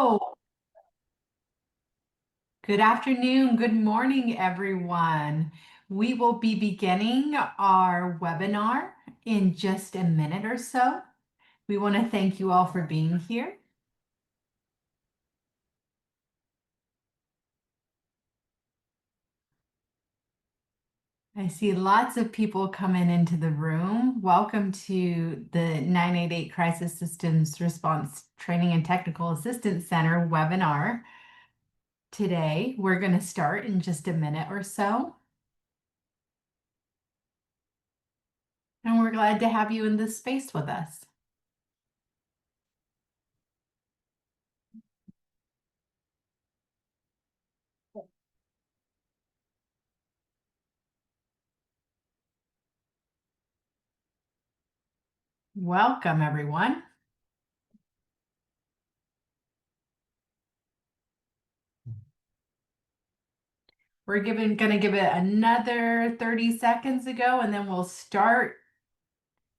Hello, good afternoon, good morning, everyone. We will be beginning our webinar in just a minute or so. We want to thank you all for being here. I see lots of people coming into the room. Welcome to the 988 Crisis Systems Response Training and Technical Assistance Center webinar. Today, we're going to start in just a minute or so. And we're glad to have you in this space with us. Welcome, everyone. We're going to give it another 30 seconds ago, and then we'll start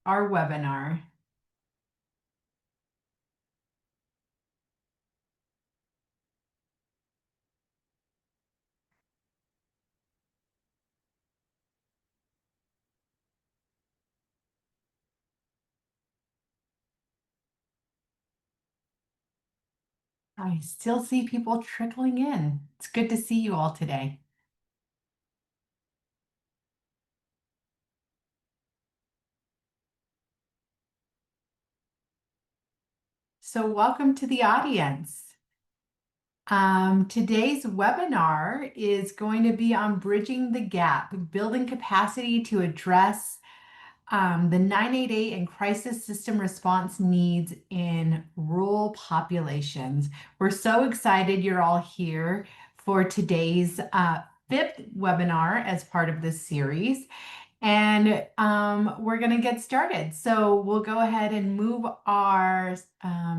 our webinar. I still see people trickling in. It's good to see you all today. So welcome to the audience. Today's webinar is going to be on bridging the gap, building capacity to address the 988 and crisis system response needs in rural populations. We're so excited you're all here for today's fifth webinar as part of this series. And we're going to get started. So we'll go ahead and move our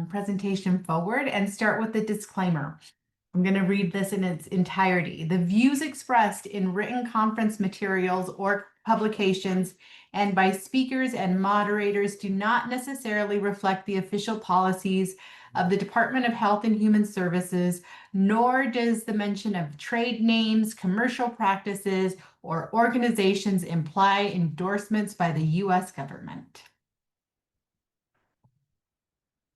presentation forward and start with the disclaimer. I'm going to read this in its entirety. The views expressed in written conference materials or publications and by speakers and moderators do not necessarily reflect the official policies of the Department of Health and Human Services, nor does the mention of trade names, commercial practices, or organizations imply endorsements by the U.S. government.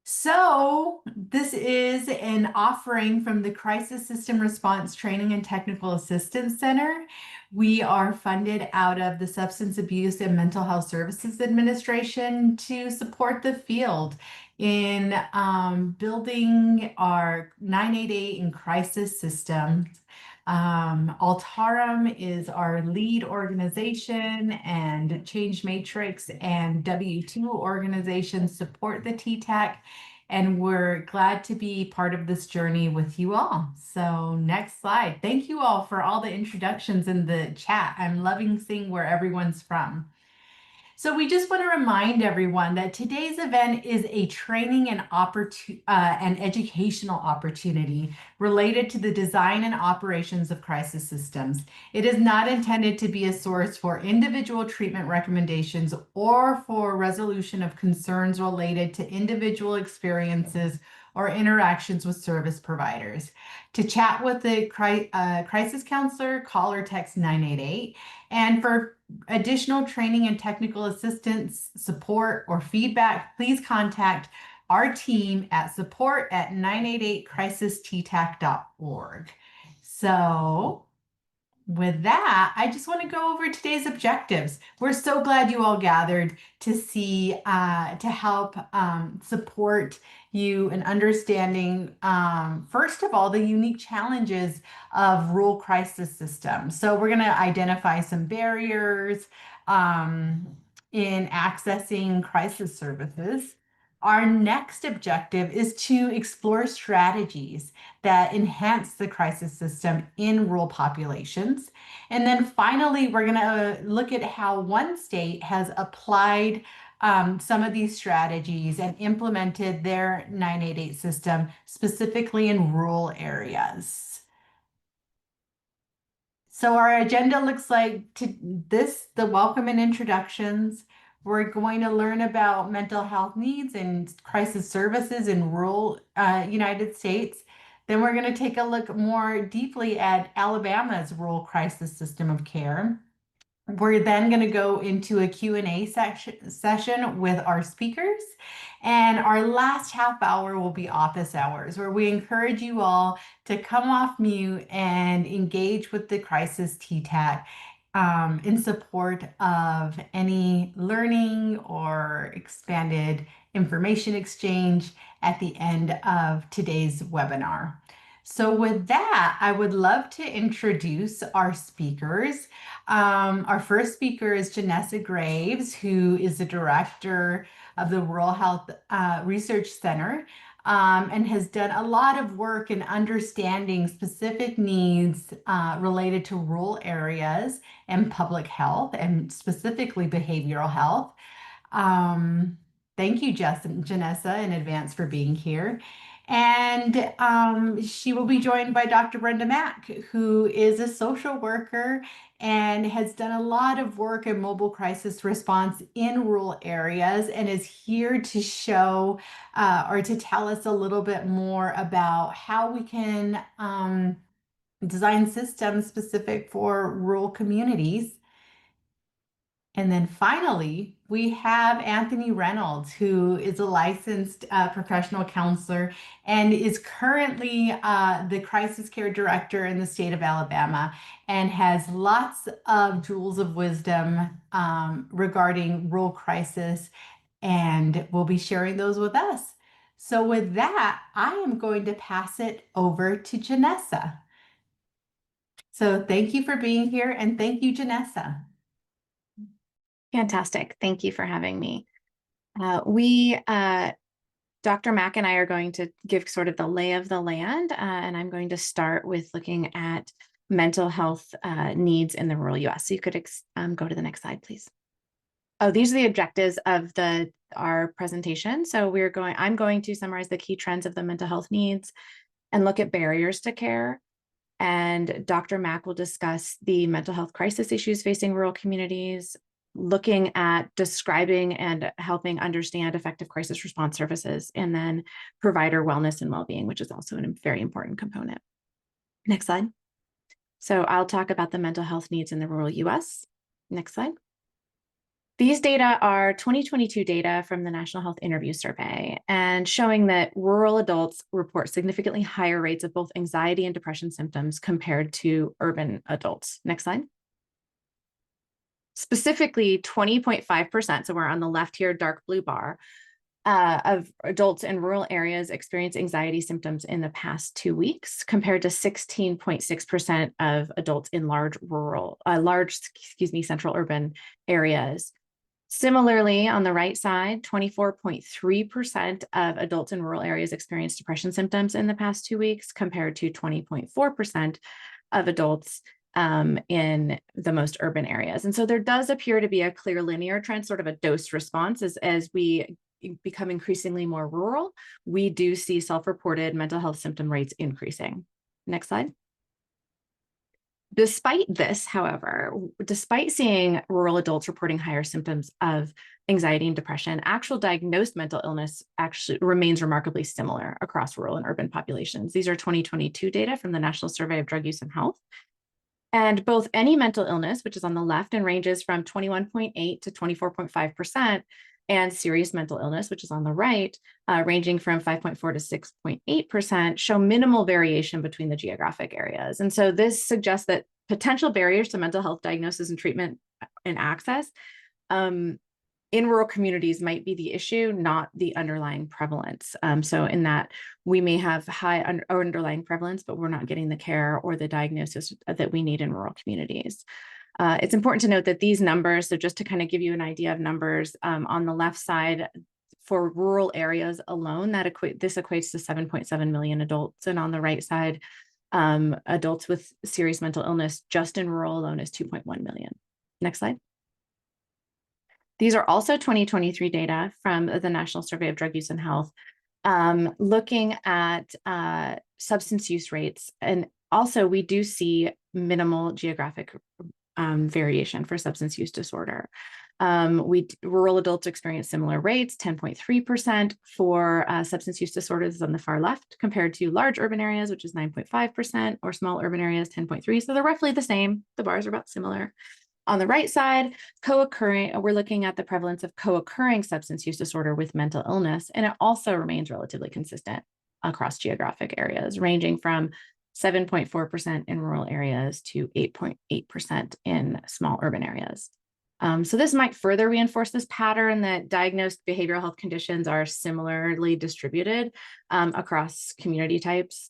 So this is an offering from the Crisis System Response Training and Technical Assistance Center. We are funded out of the Substance Abuse and Mental Health Services Administration to support the field in building our 988 and crisis systems. Altarum is our lead organization, and Change Matrix and W2 organizations support the TTAC, and we're glad to be part of this journey with you all. So next slide. Thank you all for all the introductions in the chat. I'm loving seeing where everyone's from. So we just want to remind everyone that today's event is a training and an educational opportunity related to the design and operations of crisis systems. It is not intended to be a source for individual treatment recommendations or for resolution of concerns related to individual experiences or interactions with service providers. To chat with the crisis counselor, call or text 988. And for additional training and technical assistance, support, or feedback, please contact our team at support@988crisisttac.org. So with that, I just want to go over today's objectives. We're so glad you all gathered to see, to help support you in understanding, first of all, the unique challenges of rural crisis systems. So we're going to identify some barriers in accessing crisis services. Our next objective is to explore strategies that enhance the crisis system in rural populations. And then finally, we're going to look at how one state has applied some of these strategies and implemented their 988 system specifically in rural areas. So our agenda looks like the welcome and introductions. We're going to learn about mental health needs and crisis services in rural United States. Then we're going to take a look more deeply at Alabama's rural crisis system of care. We're then going to go into a Q&A session with our speakers. And our last half hour will be office hours, where we encourage you all to come off mute and engage with the crisis TTAC in support of any learning or expanded information exchange at the end of today's webinar. So with that, I would love to introduce our speakers. Our first speaker is Janessa Graves, who is the director of the Rural Health Research Center and has done a lot of work in understanding specific needs related to rural areas and public health, and specifically behavioral health. Thank you, Janessa, in advance for being here. And she will be joined by Dr. Brenda Mack, who is a social worker and has done a lot of work in mobile crisis response in rural areas, and is here to show or to tell us a little bit more about how we can design systems specific for rural communities. And then finally, we have Anthony Reynolds, who is a licensed professional counselor and is currently the crisis care director in the state of Alabama, and has lots of jewels of wisdom regarding rural crisis, and will be sharing those with us. So with that, I am going to pass it over to Janessa. So thank you for being here, and thank you, Janessa. Fantastic. Thank you for having me. Dr. Mack and I are going to give sort of the lay of the land, and I'm going to start with looking at mental health needs in the rural US. So you could go to the next slide, please. Oh, these are the objectives of our presentation. So I'm going to summarize the key trends of the mental health needs and look at barriers to care. And Dr. Mack will discuss the mental health crisis issues facing rural communities, looking at describing and helping understand effective crisis response services, and then provider wellness and well-being, which is also a very important component. Next slide. So I'll talk about the mental health needs in the rural US. Next slide. These data are 2022 data from the National Health Interview Survey, and showing that rural adults report significantly higher rates of both anxiety and depression symptoms compared to urban adults. Next slide. Specifically, 20.5%, so we're on the left here, dark blue bar, of adults in rural areas experience anxiety symptoms in the past 2 weeks, compared to 16.6% of adults in central urban areas. Similarly, on the right side, 24.3% of adults in rural areas experience depression symptoms in the past 2 weeks, compared to 20.4% of adults in the most urban areas. And so there does appear to be a clear linear trend, sort of a dose response. As we become increasingly more rural, we do see self-reported mental health symptom rates increasing. Next slide. Despite this, however, despite seeing rural adults reporting higher symptoms of anxiety and depression, actual diagnosed mental illness actually remains remarkably similar across rural and urban populations. These are 2022 data from the National Survey of Drug Use and Health. And both any mental illness, which is on the left and ranges from 21.8 to 24.5%, and serious mental illness, which is on the right, ranging from 5.4 to 6.8%, show minimal variation between the geographic areas. And so this suggests that potential barriers to mental health diagnosis and treatment and access in rural communities might be the issue, not the underlying prevalence. So in that we may have high underlying prevalence, but we're not getting the care or the diagnosis that we need in rural communities. It's important to note that these numbers, so just to kind of give you an idea of numbers, on the left side, for rural areas alone, this equates to 7.7 million adults. And on the right side, adults with serious mental illness just in rural alone is 2.1 million. Next slide. These are also 2023 data from the National Survey of Drug Use and Health, looking at substance use rates. And also we do see minimal geographic variation for substance use disorder. Rural adults experience similar rates, 10.3% for substance use disorders on the far left, compared to large urban areas, which is 9.5%, or small urban areas, 10.3%. So they're roughly the same. The bars are about similar. On the right side, we're looking at the prevalence of co-occurring substance use disorder with mental illness, and it also remains relatively consistent across geographic areas, ranging from 7.4% in rural areas to 8.8% in small urban areas. So this might further reinforce this pattern that diagnosed behavioral health conditions are similarly distributed across community types.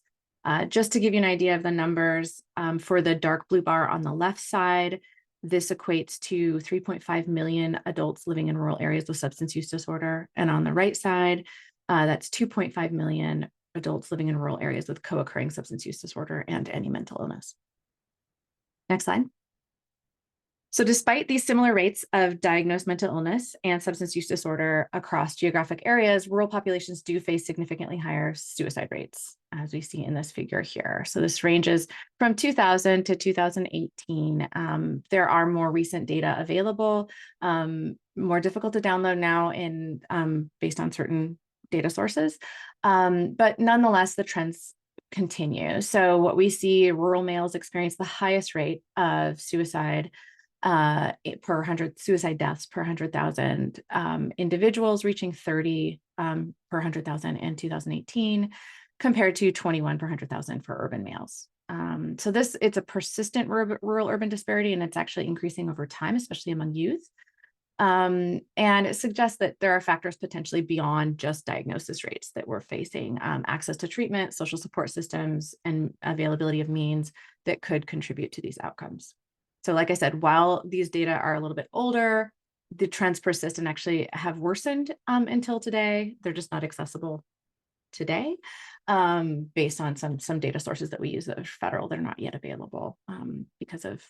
Just to give you an idea of the numbers, for the dark blue bar on the left side, this equates to 3.5 million adults living in rural areas with substance use disorder. And on the right side, that's 2.5 million adults living in rural areas with co-occurring substance use disorder and any mental illness. Next slide. So despite these similar rates of diagnosed mental illness and substance use disorder across geographic areas, rural populations do face significantly higher suicide rates, as we see in this figure here. So this ranges from 2000 to 2018. There are more recent data available, more difficult to download now based on certain data sources. But nonetheless, the trends continue. So what we see, rural males experience the highest rate of suicide per 100 suicide deaths per 100,000 individuals, reaching 30 per 100,000 in 2018, compared to 21 per 100,000 for urban males. So it's a persistent rural-urban disparity, and it's actually increasing over time, especially among youth. And it suggests that there are factors potentially beyond just diagnosis rates that we're facing, access to treatment, social support systems, and availability of means that could contribute to these outcomes. So like I said, while these data are a little bit older, the trends persist and actually have worsened until today. They're just not accessible today based on some data sources that we use that are federal. They're not yet available because of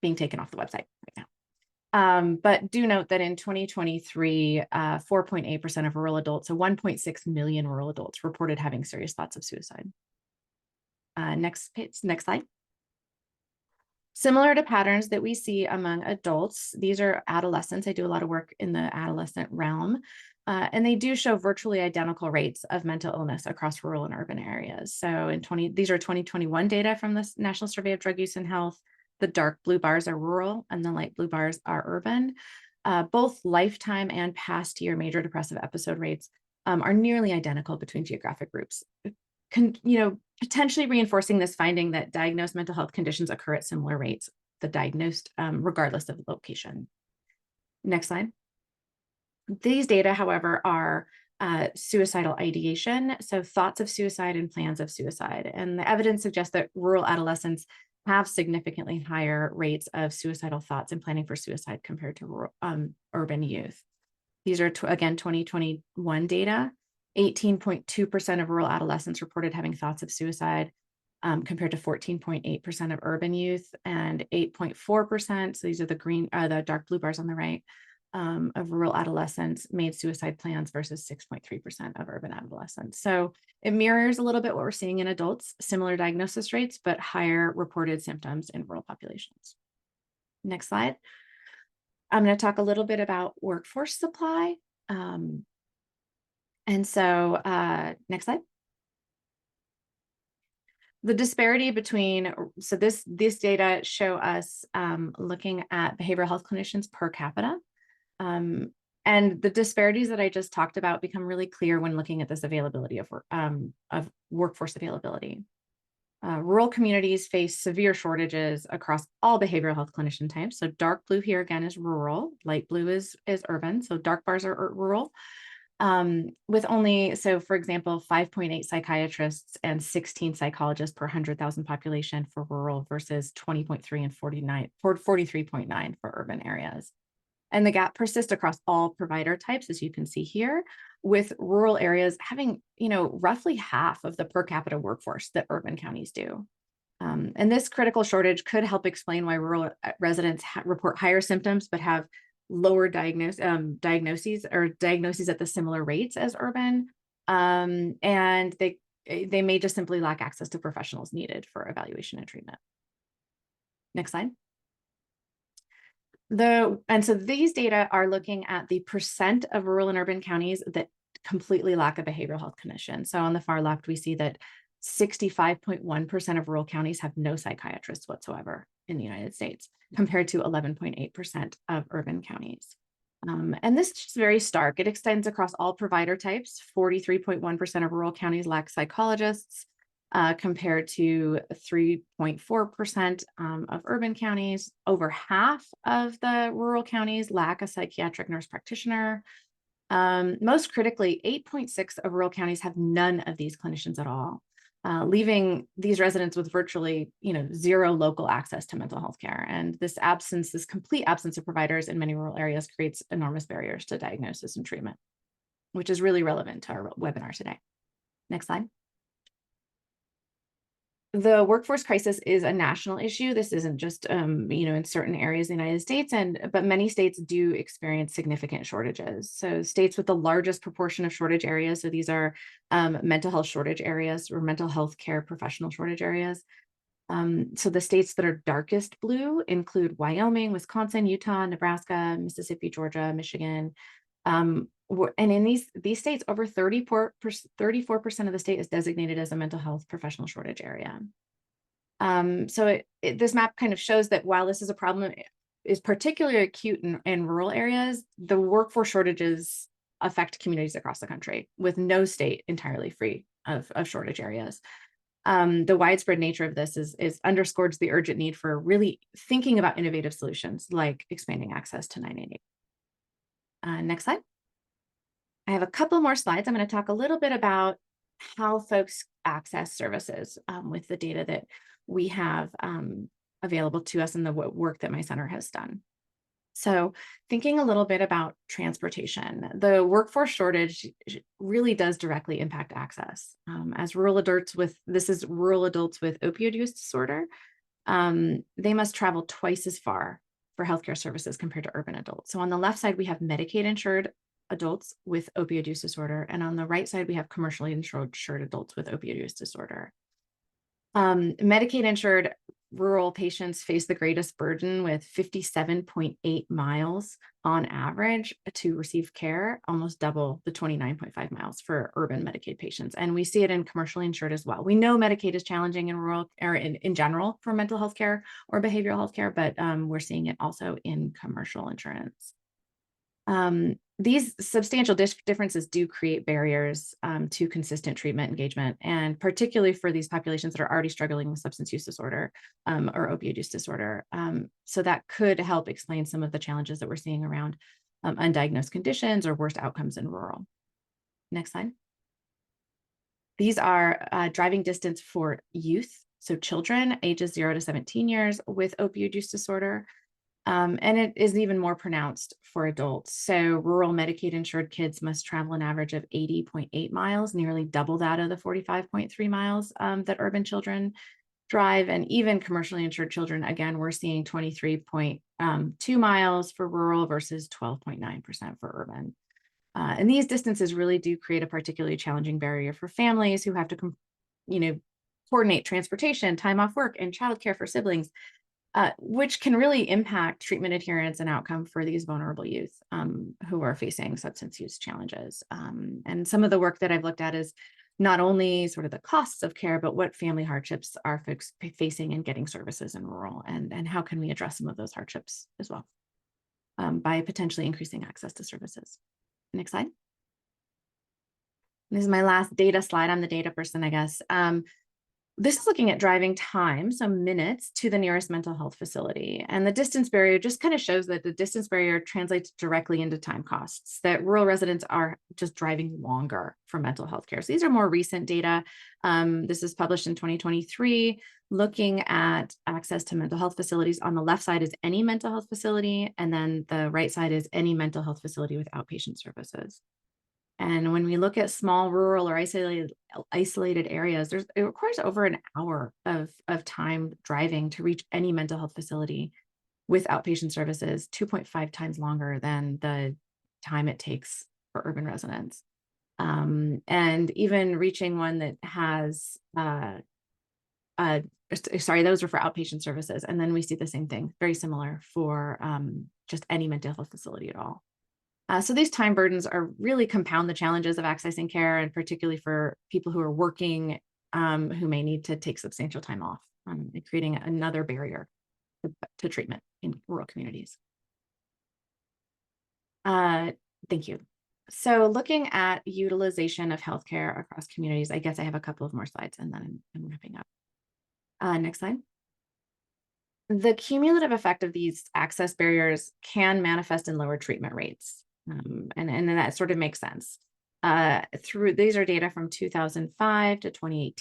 being taken off the website right now. But do note that in 2023, 4.8% of rural adults, so 1.6 million rural adults reported having serious thoughts of suicide. Next slide. Similar to patterns that we see among adults, these are adolescents. I do a lot of work in the adolescent realm, and they do show virtually identical rates of mental illness across rural and urban areas. So these are 2021 data from the National Survey of Drug Use and Health. The dark blue bars are rural and the light blue bars are urban. Both lifetime and past year major depressive episode rates are nearly identical between geographic groups. Potentially reinforcing this finding that diagnosed mental health conditions occur at similar rates, regardless of location. Next slide. These data, however, are suicidal ideation, so thoughts of suicide and plans of suicide. And the evidence suggests that rural adolescents have significantly higher rates of suicidal thoughts and planning for suicide compared to urban youth. These are, again, 2021 data. 18.2% of rural adolescents reported having thoughts of suicide, compared to 14.8% of urban youth, and 8.4%, so these are the dark blue bars on the right, of rural adolescents made suicide plans versus 6.3% of urban adolescents. So it mirrors a little bit what we're seeing in adults, similar diagnosis rates, but higher reported symptoms in rural populations. Next slide. I'm going to talk a little bit about workforce supply. And so next slide. The disparity so this data show us looking at behavioral health clinicians per capita. And the disparities that I just talked about become really clear when looking at this availability of workforce availability. Rural communities face severe shortages across all behavioral health clinician types. So dark blue here again is rural, light blue is urban. So dark bars are rural. With only, so for example, 5.8 psychiatrists and 16 psychologists per 100,000 population for rural versus 20.3 and 43.9 for urban areas. And the gap persists across all provider types, as you can see here, with rural areas having, roughly half of the per capita workforce that urban counties do. And this critical shortage could help explain why rural residents report higher symptoms, but have lower diagnoses at the similar rates as urban. And they may just simply lack access to professionals needed for evaluation and treatment. Next slide. And so these data are looking at the percent of rural and urban counties that completely lack a behavioral health clinician. So on the far left, we see that 65.1% of rural counties have no psychiatrists whatsoever in the United States, compared to 11.8% of urban counties. And this is very stark. It extends across all provider types. 43.1% of rural counties lack psychologists, compared to 3.4% of urban counties. Over half of the rural counties lack a psychiatric nurse practitioner. Most critically, 8.6 of rural counties have none of these clinicians at all, leaving these residents with virtually, zero local access to mental health care. And this complete absence of providers in many rural areas creates enormous barriers to diagnosis and treatment, which is really relevant to our webinar today. Next slide. The workforce crisis is a national issue. This isn't just, in certain areas of the United States, but many states do experience significant shortages. So states with the largest proportion of shortage areas, so these are mental health shortage areas or mental health care professional shortage areas. So the states that are darkest blue include Wyoming, Wisconsin, Utah, Nebraska, Mississippi, Georgia, Michigan. And in these states, over 34% of the state is designated as a mental health professional shortage area. So this map kind of shows that while this is a problem, is particularly acute in rural areas, the workforce shortages affect communities across the country, with no state entirely free of shortage areas. The widespread nature of this underscores the urgent need for really thinking about innovative solutions like expanding access to 988. Next slide. I have a couple more slides. I'm going to talk a little bit about how folks access services with the data that we have available to us and the work that my center has done. So thinking a little bit about transportation, the workforce shortage really does directly impact access. As rural adults with opioid use disorder, they must travel twice as far for healthcare services compared to urban adults. So on the left side, we have Medicaid insured adults with opioid use disorder. And on the right side, we have commercially insured adults with opioid use disorder. Medicaid insured rural patients face the greatest burden, with 57.8 miles on average to receive care, almost double the 29.5 miles for urban Medicaid patients. And we see it in commercially insured as well. We know Medicaid is challenging in rural or in general for mental health care or behavioral health care, but we're seeing it also in commercial insurance. These substantial differences do create barriers to consistent treatment engagement, and particularly for these populations that are already struggling with substance use disorder or opioid use disorder. So that could help explain some of the challenges that we're seeing around undiagnosed conditions or worse outcomes in rural. Next slide. These are driving distance for youth, so children ages 0 to 17 years with opioid use disorder. And it is even more pronounced for adults. So rural Medicaid insured kids must travel an average of 80.8 miles, nearly double that of the 45.3 miles that urban children drive. And even commercially insured children, again, we're seeing 23.2 miles for rural versus 12.9% for urban. And these distances really do create a particularly challenging barrier for families who have to, coordinate transportation, time off work, and childcare for siblings. Which can really impact treatment adherence and outcome for these vulnerable youth who are facing substance use challenges. And some of the work that I've looked at is not only sort of the costs of care, but what family hardships are folks facing in getting services in rural, and how can we address some of those hardships as well by potentially increasing access to services. Next slide. This is my last data slide. I'm the data person, I guess. This is looking at driving time, so minutes, to the nearest mental health facility. And the distance barrier just kind of shows that the distance barrier translates directly into time costs, that rural residents are just driving longer for mental health care. So these are more recent data. This is published in 2023, looking at access to mental health facilities. On the left side is any mental health facility, and then the right side is any mental health facility with outpatient services. And when we look at small, rural, or isolated areas, it requires over an hour of time driving to reach any mental health facility with outpatient services, 2.5 times longer than the time it takes for urban residents. And even reaching one that has sorry, those are for outpatient services. And then we see the same thing, very similar for just any mental health facility at all. So these time burdens are really compound the challenges of accessing care, and particularly for people who are working, who may need to take substantial time off, and creating another barrier to treatment in rural communities. Thank you. So looking at utilization of healthcare across communities, I guess I have a couple of more slides and then I'm wrapping up. Next slide. The cumulative effect of these access barriers can manifest in lower treatment rates. And that sort of makes sense. These are data from 2005 to 2018.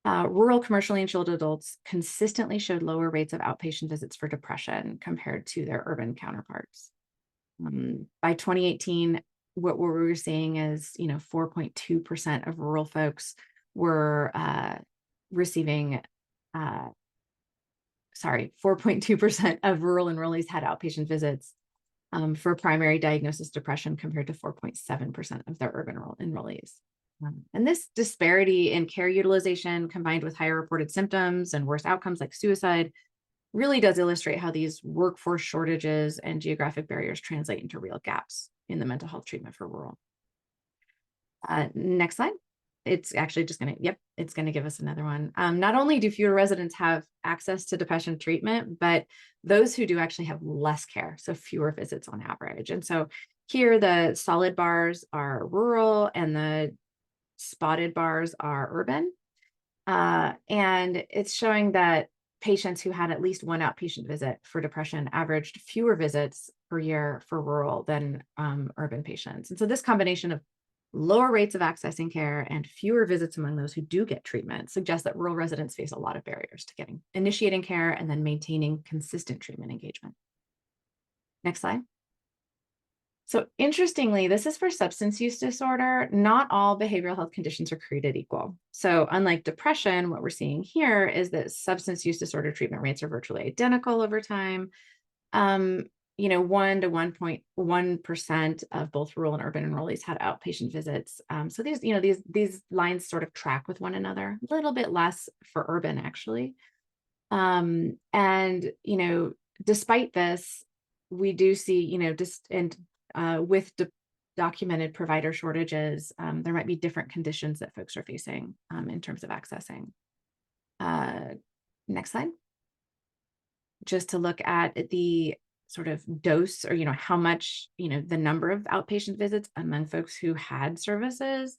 Rural commercially insured adults consistently showed lower rates of outpatient visits for depression compared to their urban counterparts. By 2018, what we were seeing is, 4.2% of rural folks were receiving, 4.2% of rural enrollees had outpatient visits for primary diagnosis depression compared to 4.7% of their urban enrollees. And this disparity in care utilization combined with higher reported symptoms and worse outcomes like suicide really does illustrate how these workforce shortages and geographic barriers translate into real gaps in the mental health treatment for rural. Next slide. It's actually just it's going to give us another one. Not only do fewer residents have access to depression treatment, but those who do actually have less care, so fewer visits on average. And so here the solid bars are rural and the spotted bars are urban. And it's showing that patients who had at least one outpatient visit for depression averaged fewer visits per year for rural than urban patients. And so this combination of lower rates of accessing care and fewer visits among those who do get treatment suggests that rural residents face a lot of barriers to initiating care and then maintaining consistent treatment engagement. Next slide. So interestingly, this is for substance use disorder. Not all behavioral health conditions are created equal. So unlike depression, what we're seeing here is that substance use disorder treatment rates are virtually identical over time. 1 to 1.1% of both rural and urban enrollees had outpatient visits. So these lines sort of track with one another, a little bit less for urban actually. Despite this, we do see, with documented provider shortages, there might be different conditions that folks are facing in terms of accessing. Next slide. Just to look at the sort of dose or, how much, the number of outpatient visits among folks who had services,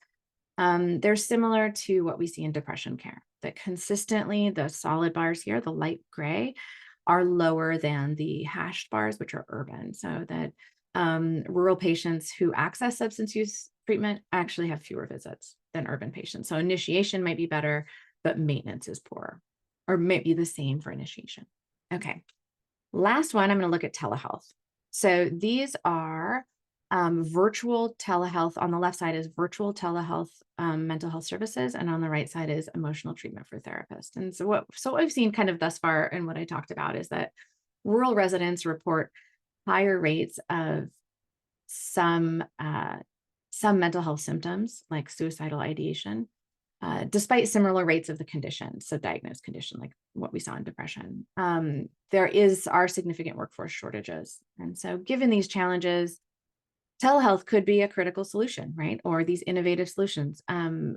they're similar to what we see in depression care, that consistently the solid bars here, the light gray, are lower than the hashed bars, which are urban. So that rural patients who access substance use treatment actually have fewer visits than urban patients. So initiation might be better, but maintenance is poorer, or maybe the same for initiation. Okay. Last one, I'm going to look at telehealth. So these are virtual telehealth. On the left side is virtual telehealth mental health services, and on the right side is emotional treatment for therapists. And so what we've seen kind of thus far and what I talked about is that rural residents report higher rates of some mental health symptoms like suicidal ideation, despite similar rates of the condition, so diagnosed condition like what we saw in depression. There are significant workforce shortages. And so given these challenges, telehealth could be a critical solution, right? Or these innovative solutions.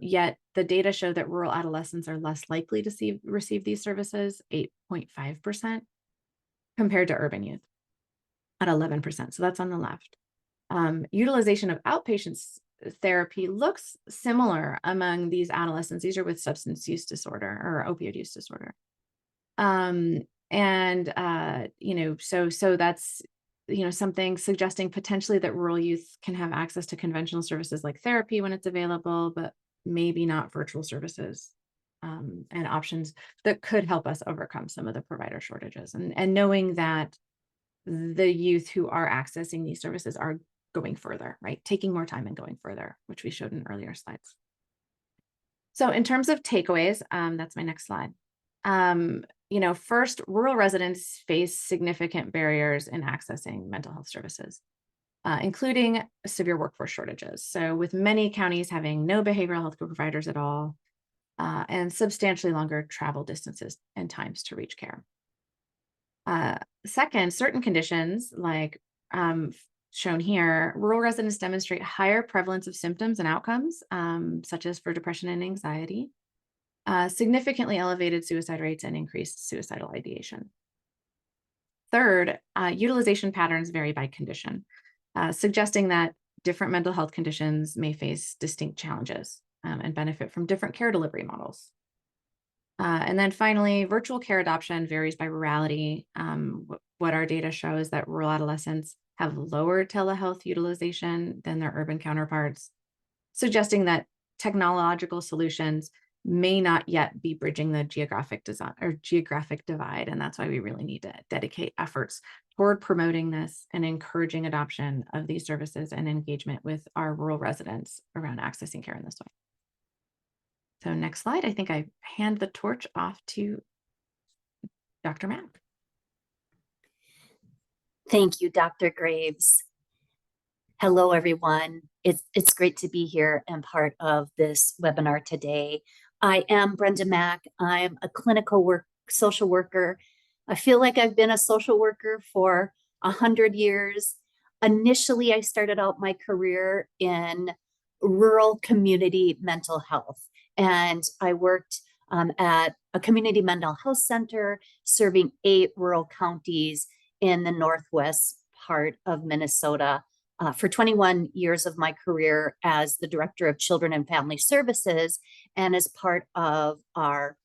Yet the data show that rural adolescents are less likely to receive these services, 8.5%, compared to urban youth at 11%. So that's on the left. Utilization of outpatient therapy looks similar among these adolescents. These are with substance use disorder or opioid use disorder. So that's, something suggesting potentially that rural youth can have access to conventional services like therapy when it's available, but maybe not virtual services and options that could help us overcome some of the provider shortages. And knowing that the youth who are accessing these services are going further, right? Taking more time and going further, which we showed in earlier slides. So in terms of takeaways, that's my next slide. First, rural residents face significant barriers in accessing mental health services, including severe workforce shortages. So with many counties having no behavioral health care providers at all, and substantially longer travel distances and times to reach care. Second, certain conditions like shown here, rural residents demonstrate higher prevalence of symptoms and outcomes, such as for depression and anxiety, significantly elevated suicide rates, and increased suicidal ideation. Third, utilization patterns vary by condition, suggesting that different mental health conditions may face distinct challenges and benefit from different care delivery models. And then finally, virtual care adoption varies by rurality. What our data show is that rural adolescents have lower telehealth utilization than their urban counterparts, suggesting that technological solutions may not yet be bridging the geographic divide. And that's why we really need to dedicate efforts toward promoting this and encouraging adoption of these services and engagement with our rural residents around accessing care in this way. So next slide, I think I hand the torch off to Dr. Mack. Thank you, Dr. Graves. Hello, everyone. It's great to be here and part of this webinar today. I am Brenda Mack. I'm a clinical social worker. I feel like I've been a social worker for 100 years. Initially, I started out my career in rural community mental health, and I worked at a community mental health center serving 8 rural counties in the northwest part of Minnesota for 21 years of my career as the Director of Children and Family Services and as part of our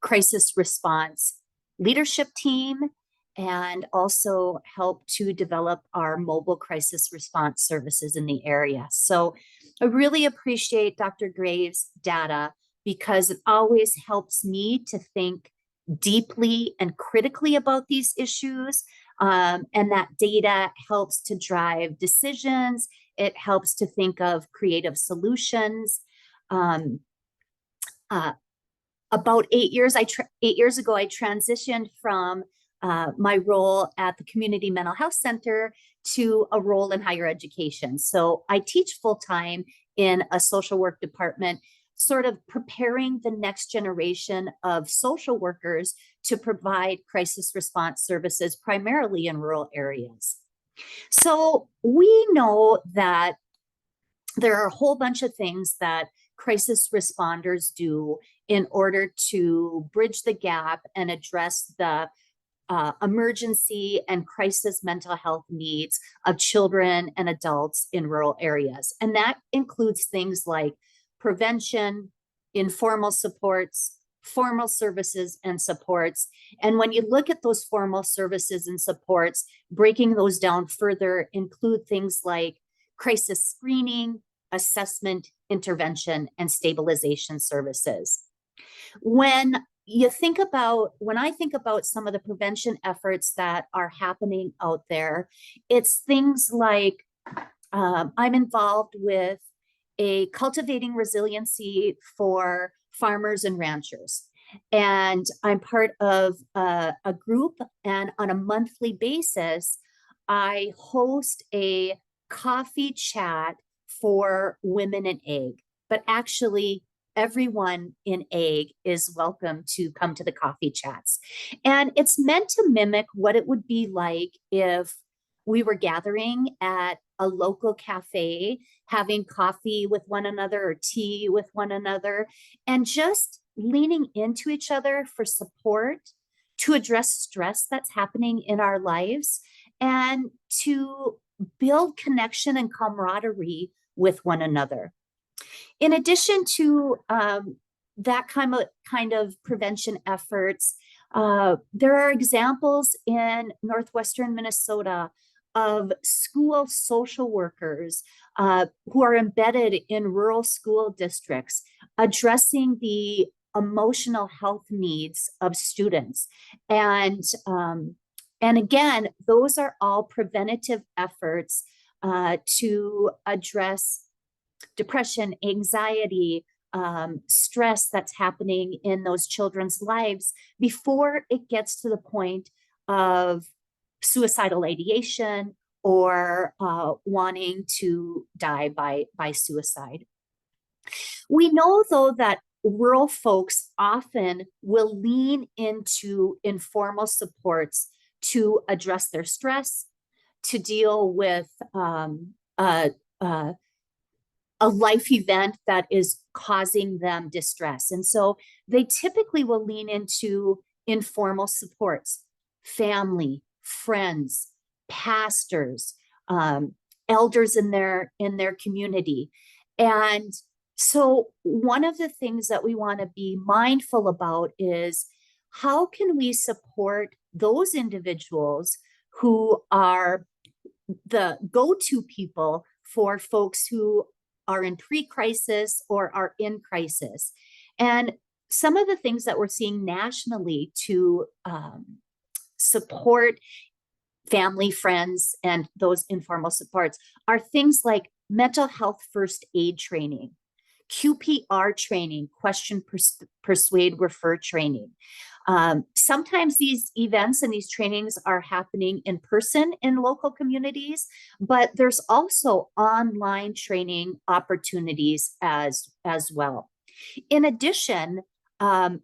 crisis response leadership team, and also helped to develop our mobile crisis response services in the area. So I really appreciate Dr. Graves' data because it always helps me to think deeply and critically about these issues. And that data helps to drive decisions. It helps to think of creative solutions. About 8 years ago, I transitioned from my role at the Community Mental Health Center to a role in higher education. So I teach full-time in a social work department, sort of preparing the next generation of social workers to provide crisis response services, primarily in rural areas. So we know that there are a whole bunch of things that crisis responders do in order to bridge the gap and address the emergency and crisis mental health needs of children and adults in rural areas. And that includes things like prevention, informal supports, formal services and supports. And when you look at those formal services and supports, breaking those down further include things like crisis screening, assessment, intervention, and stabilization services. When I think about some of the prevention efforts that are happening out there, it's things like I'm involved with a cultivating resiliency for farmers and ranchers. And I'm part of a group, and on a monthly basis, I host a coffee chat for women in ag, but actually everyone in ag is welcome to come to the coffee chats. And it's meant to mimic what it would be like if we were gathering at a local cafe, having coffee with one another or tea with one another, and just leaning into each other for support to address stress that's happening in our lives and to build connection and camaraderie with one another. In addition to that kind of prevention efforts, there are examples in northwestern Minnesota of school social workers who are embedded in rural school districts, addressing the emotional health needs of students. And again, those are all preventative efforts to address depression, anxiety, stress that's happening in those children's lives before it gets to the point of suicidal ideation or wanting to die by suicide. We know, though, that rural folks often will lean into informal supports to address their stress, to deal with a life event that is causing them distress. And so they typically will lean into informal supports, family, friends, pastors, elders in their community. And so one of the things that we want to be mindful about is how can we support those individuals who are the go-to people for folks who are in pre-crisis or are in crisis. And some of the things that we're seeing nationally to support family, friends, and those informal supports are things like mental health first aid training, QPR training, question, persuade, refer training. Sometimes these events and these trainings are happening in person in local communities, but there's also online training opportunities as well. In addition, I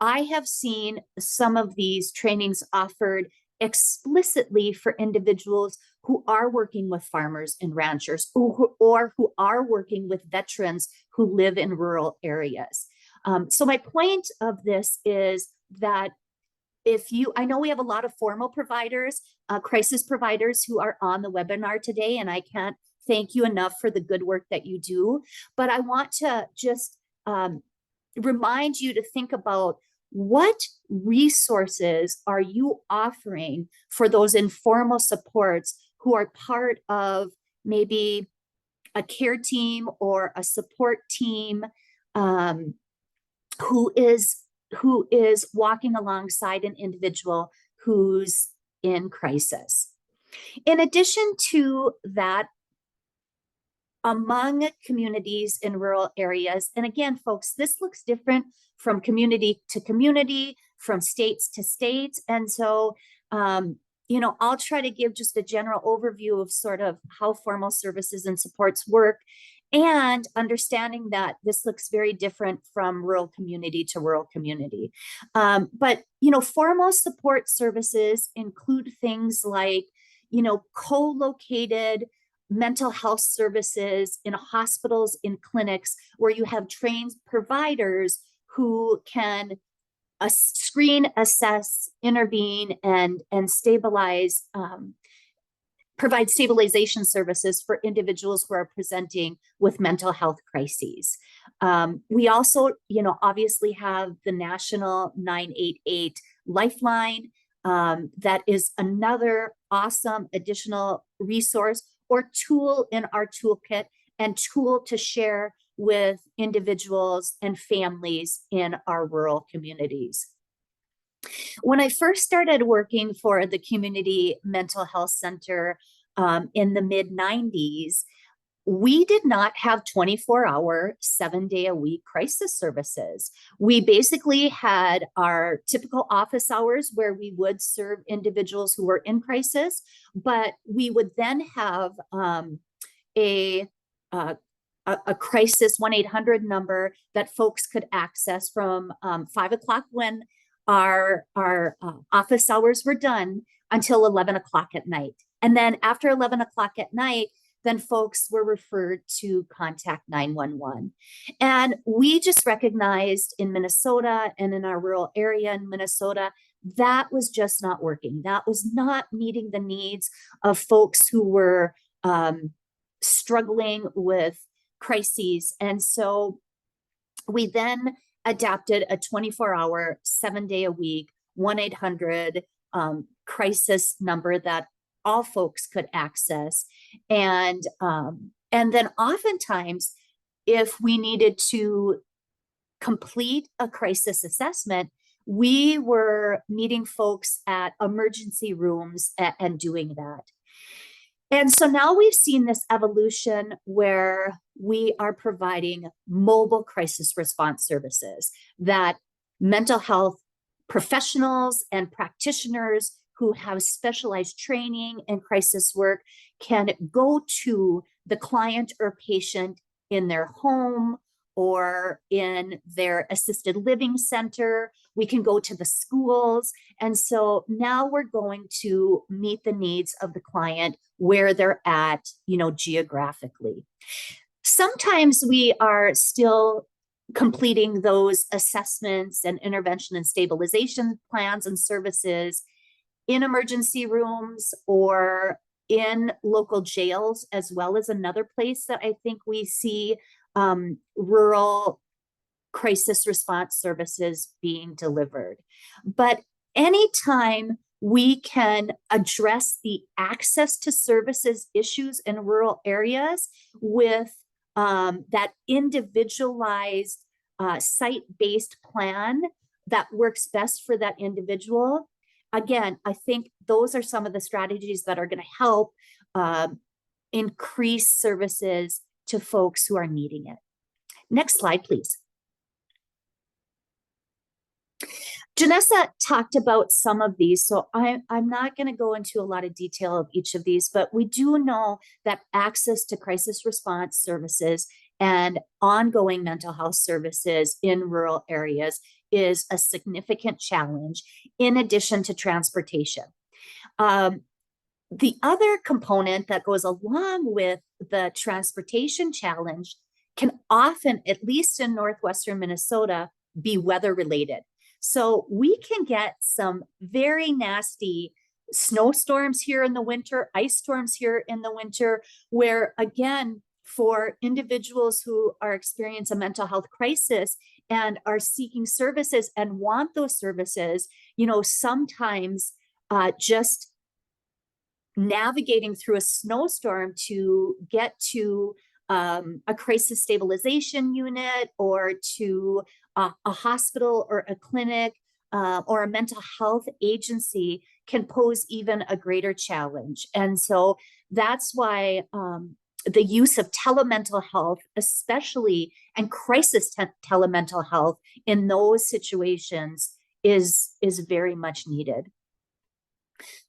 have seen some of these trainings offered explicitly for individuals who are working with farmers and ranchers or who are working with veterans who live in rural areas. So my point of this is that I know we have a lot of formal providers, crisis providers who are on the webinar today, and I can't thank you enough for the good work that you do, but I want to just remind you to think about what resources are you offering for those informal supports who are part of maybe a care team or a support team who is walking alongside an individual who's in crisis. In addition to that, among communities in rural areas, and again, folks, this looks different from community to community, from states to states. And so, I'll try to give just a general overview of sort of how formal services and supports work, and understanding that this looks very different from rural community to rural community. But formal support services include things like, co-located mental health services in hospitals, in clinics, where you have trained providers who can screen, assess, intervene, and stabilize, provide stabilization services for individuals who are presenting with mental health crises. We also, obviously have the National 988 Lifeline. That is another awesome additional resource or tool in our toolkit, and tool to share with individuals and families in our rural communities. When I first started working for the Community Mental Health Center in the mid-90s, we did not have 24-hour, 7-day-a-week crisis services. We basically had our typical office hours where we would serve individuals who were in crisis, but we would then have a crisis 1-800 number that folks could access from 5 o'clock when our office hours were done until 11 o'clock at night. And then after 11 o'clock at night, then folks were referred to contact 911. And we just recognized in Minnesota and in our rural area in Minnesota, that was just not working. That was not meeting the needs of folks who were struggling with crises. And so we then adapted a 24-hour, 7-day-a-week, 1-800 crisis number that all folks could access. And then oftentimes, if we needed to complete a crisis assessment, we were meeting folks at emergency rooms and doing that. And so now we've seen this evolution where we are providing mobile crisis response services that mental health professionals and practitioners who have specialized training in crisis work can go to the client or patient in their home or in their assisted living center. We can go to the schools. And so now we're going to meet the needs of the client where they're at, geographically. Sometimes we are still completing those assessments and intervention and stabilization plans and services in emergency rooms or in local jails, as well as another place that I think we see rural crisis response services being delivered. But anytime we can address the access to services issues in rural areas with that individualized site-based plan that works best for that individual, again, I think those are some of the strategies that are going to help increase services to folks who are needing it. Next slide, please. Janessa talked about some of these, so I'm not going to go into a lot of detail of each of these, but we do know that access to crisis response services and ongoing mental health services in rural areas is a significant challenge, in addition to transportation. The other component that goes along with the transportation challenge can often, at least in northwestern Minnesota, be weather related. So we can get some very nasty snowstorms here in the winter, ice storms here in the winter, where again, for individuals who are experiencing a mental health crisis and are seeking services and want those services, sometimes just navigating through a snowstorm to get to a crisis stabilization unit or to a hospital or a clinic or a mental health agency can pose even a greater challenge. And so that's why the use of telemental health, especially, and crisis telemental health in those situations is very much needed.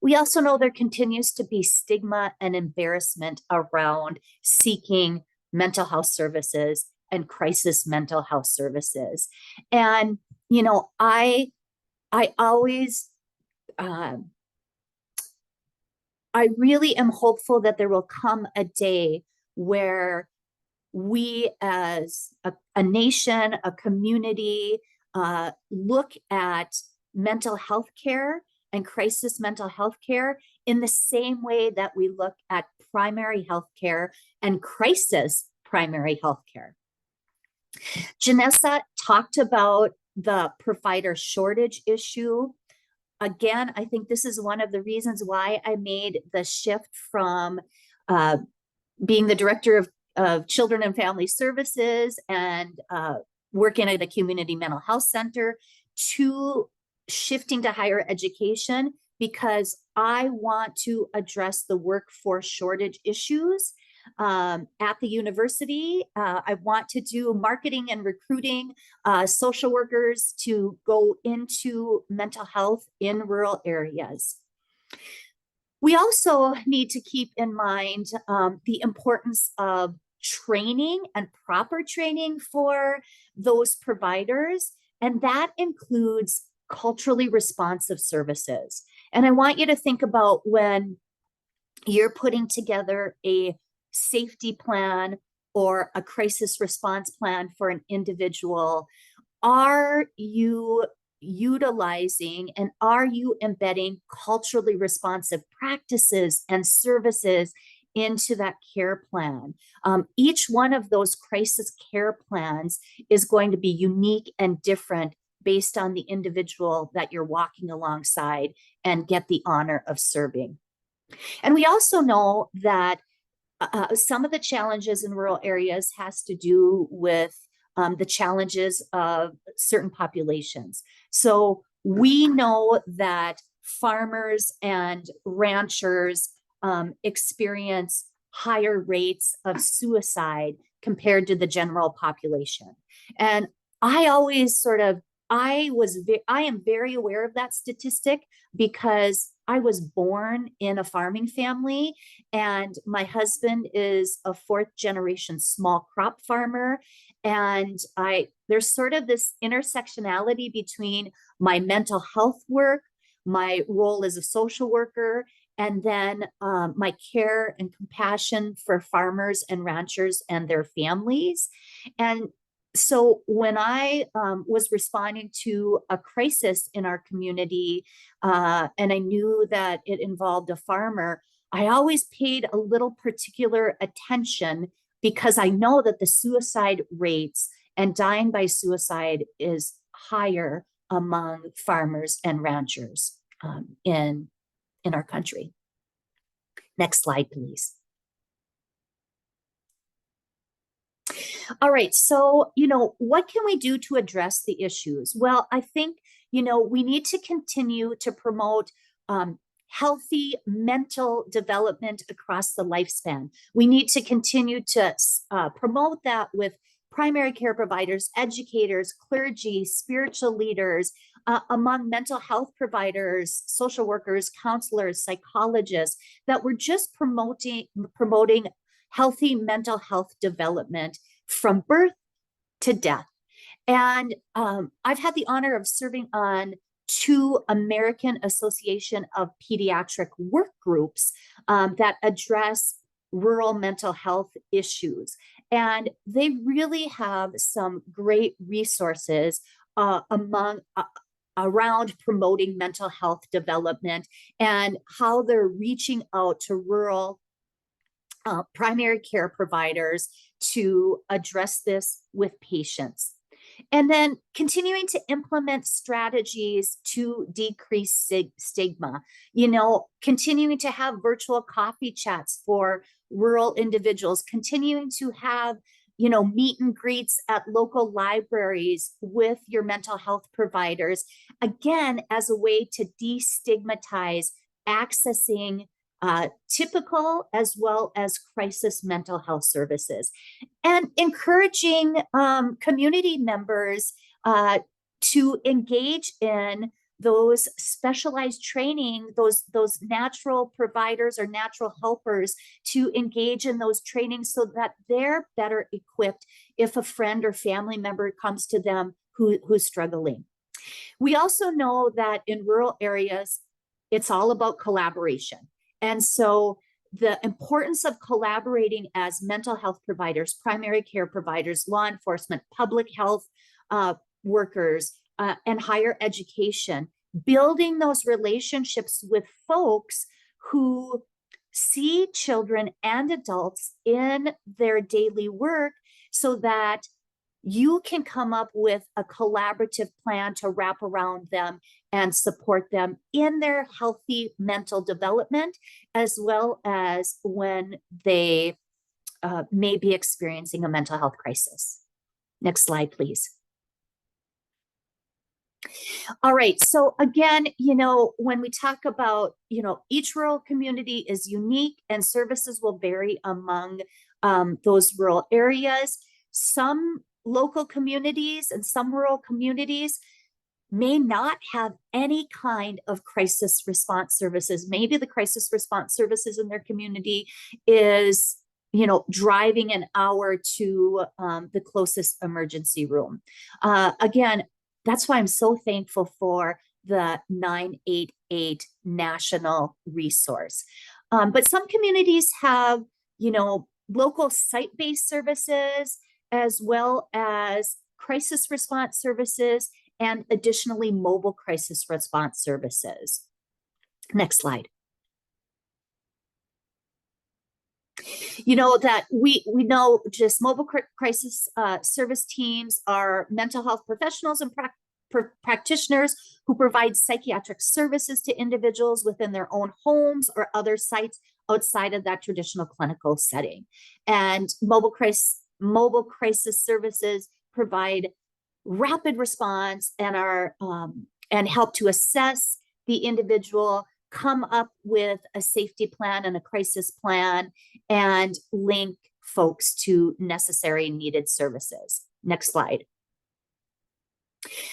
We also know there continues to be stigma and embarrassment around seeking mental health services and crisis mental health services. And, I always, I really am hopeful that there will come a day where we as a nation, a community, look at mental health care and crisis mental health care in the same way that we look at primary health care and crisis primary health care. Janessa talked about the provider shortage issue. Again, I think this is one of the reasons why I made the shift from being the director of Children and Family Services and working at a community mental health center to shifting to higher education, because I want to address the workforce shortage issues at the university. I want to do marketing and recruiting social workers to go into mental health in rural areas. We also need to keep in mind the importance of training and proper training for those providers, and that includes culturally responsive services. And I want you to think about when you're putting together a safety plan or a crisis response plan for an individual, are you utilizing and are you embedding culturally responsive practices and services into that care plan? Each one of those crisis care plans is going to be unique and different based on the individual that you're walking alongside and get the honor of serving. And we also know that some of the challenges in rural areas has to do with the challenges of certain populations. So we know that farmers and ranchers experience higher rates of suicide compared to the general population. And I always I am very aware of that statistic because I was born in a farming family, and my husband is a fourth generation small crop farmer. And there's sort of this intersectionality between my mental health work, my role as a social worker, and then my care and compassion for farmers and ranchers and their families. And so when I was responding to a crisis in our community, and I knew that it involved a farmer, I always paid a little particular attention, because I know that the suicide rates and dying by suicide is higher among farmers and ranchers in our country. Next slide, please. All right, so, what can we do to address the issues? Well, I think, we need to continue to promote healthy mental development across the lifespan. We need to continue to promote that with primary care providers, educators, clergy, spiritual leaders, among mental health providers, social workers, counselors, psychologists, that we're just promoting healthy mental health development from birth to death. And I've had the honor of serving on 2 American Association of Pediatric work groups that address rural mental health issues. And they really have some great resources around promoting mental health development, and how they're reaching out to rural primary care providers to address this with patients. And then continuing to implement strategies to decrease stigma, continuing to have virtual coffee chats for rural individuals, continuing to have, meet and greets at local libraries with your mental health providers, again, as a way to destigmatize accessing typical as well as crisis mental health services, and encouraging community members to engage in those specialized training, those natural providers or natural helpers to engage in those trainings, so that they're better equipped if a friend or family member comes to them who's struggling. We also know that in rural areas, it's all about collaboration. And so the importance of collaborating as mental health providers, primary care providers, law enforcement, public health workers, and higher education, building those relationships with folks who see children and adults in their daily work, so that you can come up with a collaborative plan to wrap around them and support them in their healthy mental development, as well as when they may be experiencing a mental health crisis. Next slide, please. All right, so again, when we talk about, each rural community is unique and services will vary among those rural areas. Some local communities and some rural communities may not have any kind of crisis response services. Maybe the crisis response services in their community is, driving an hour to the closest emergency room. Again, that's why I'm so thankful for the 988 national resource. But some communities have, local site-based services, as well as crisis response services, and additionally mobile crisis response services. Next slide. That we know just mobile crisis service teams are mental health professionals and practitioners who provide psychiatric services to individuals within their own homes or other sites outside of that traditional clinical setting. And mobile crisis services provide rapid response and are and help to assess the individual, come up with a safety plan and a crisis plan, and link folks to necessary and needed services. Next slide.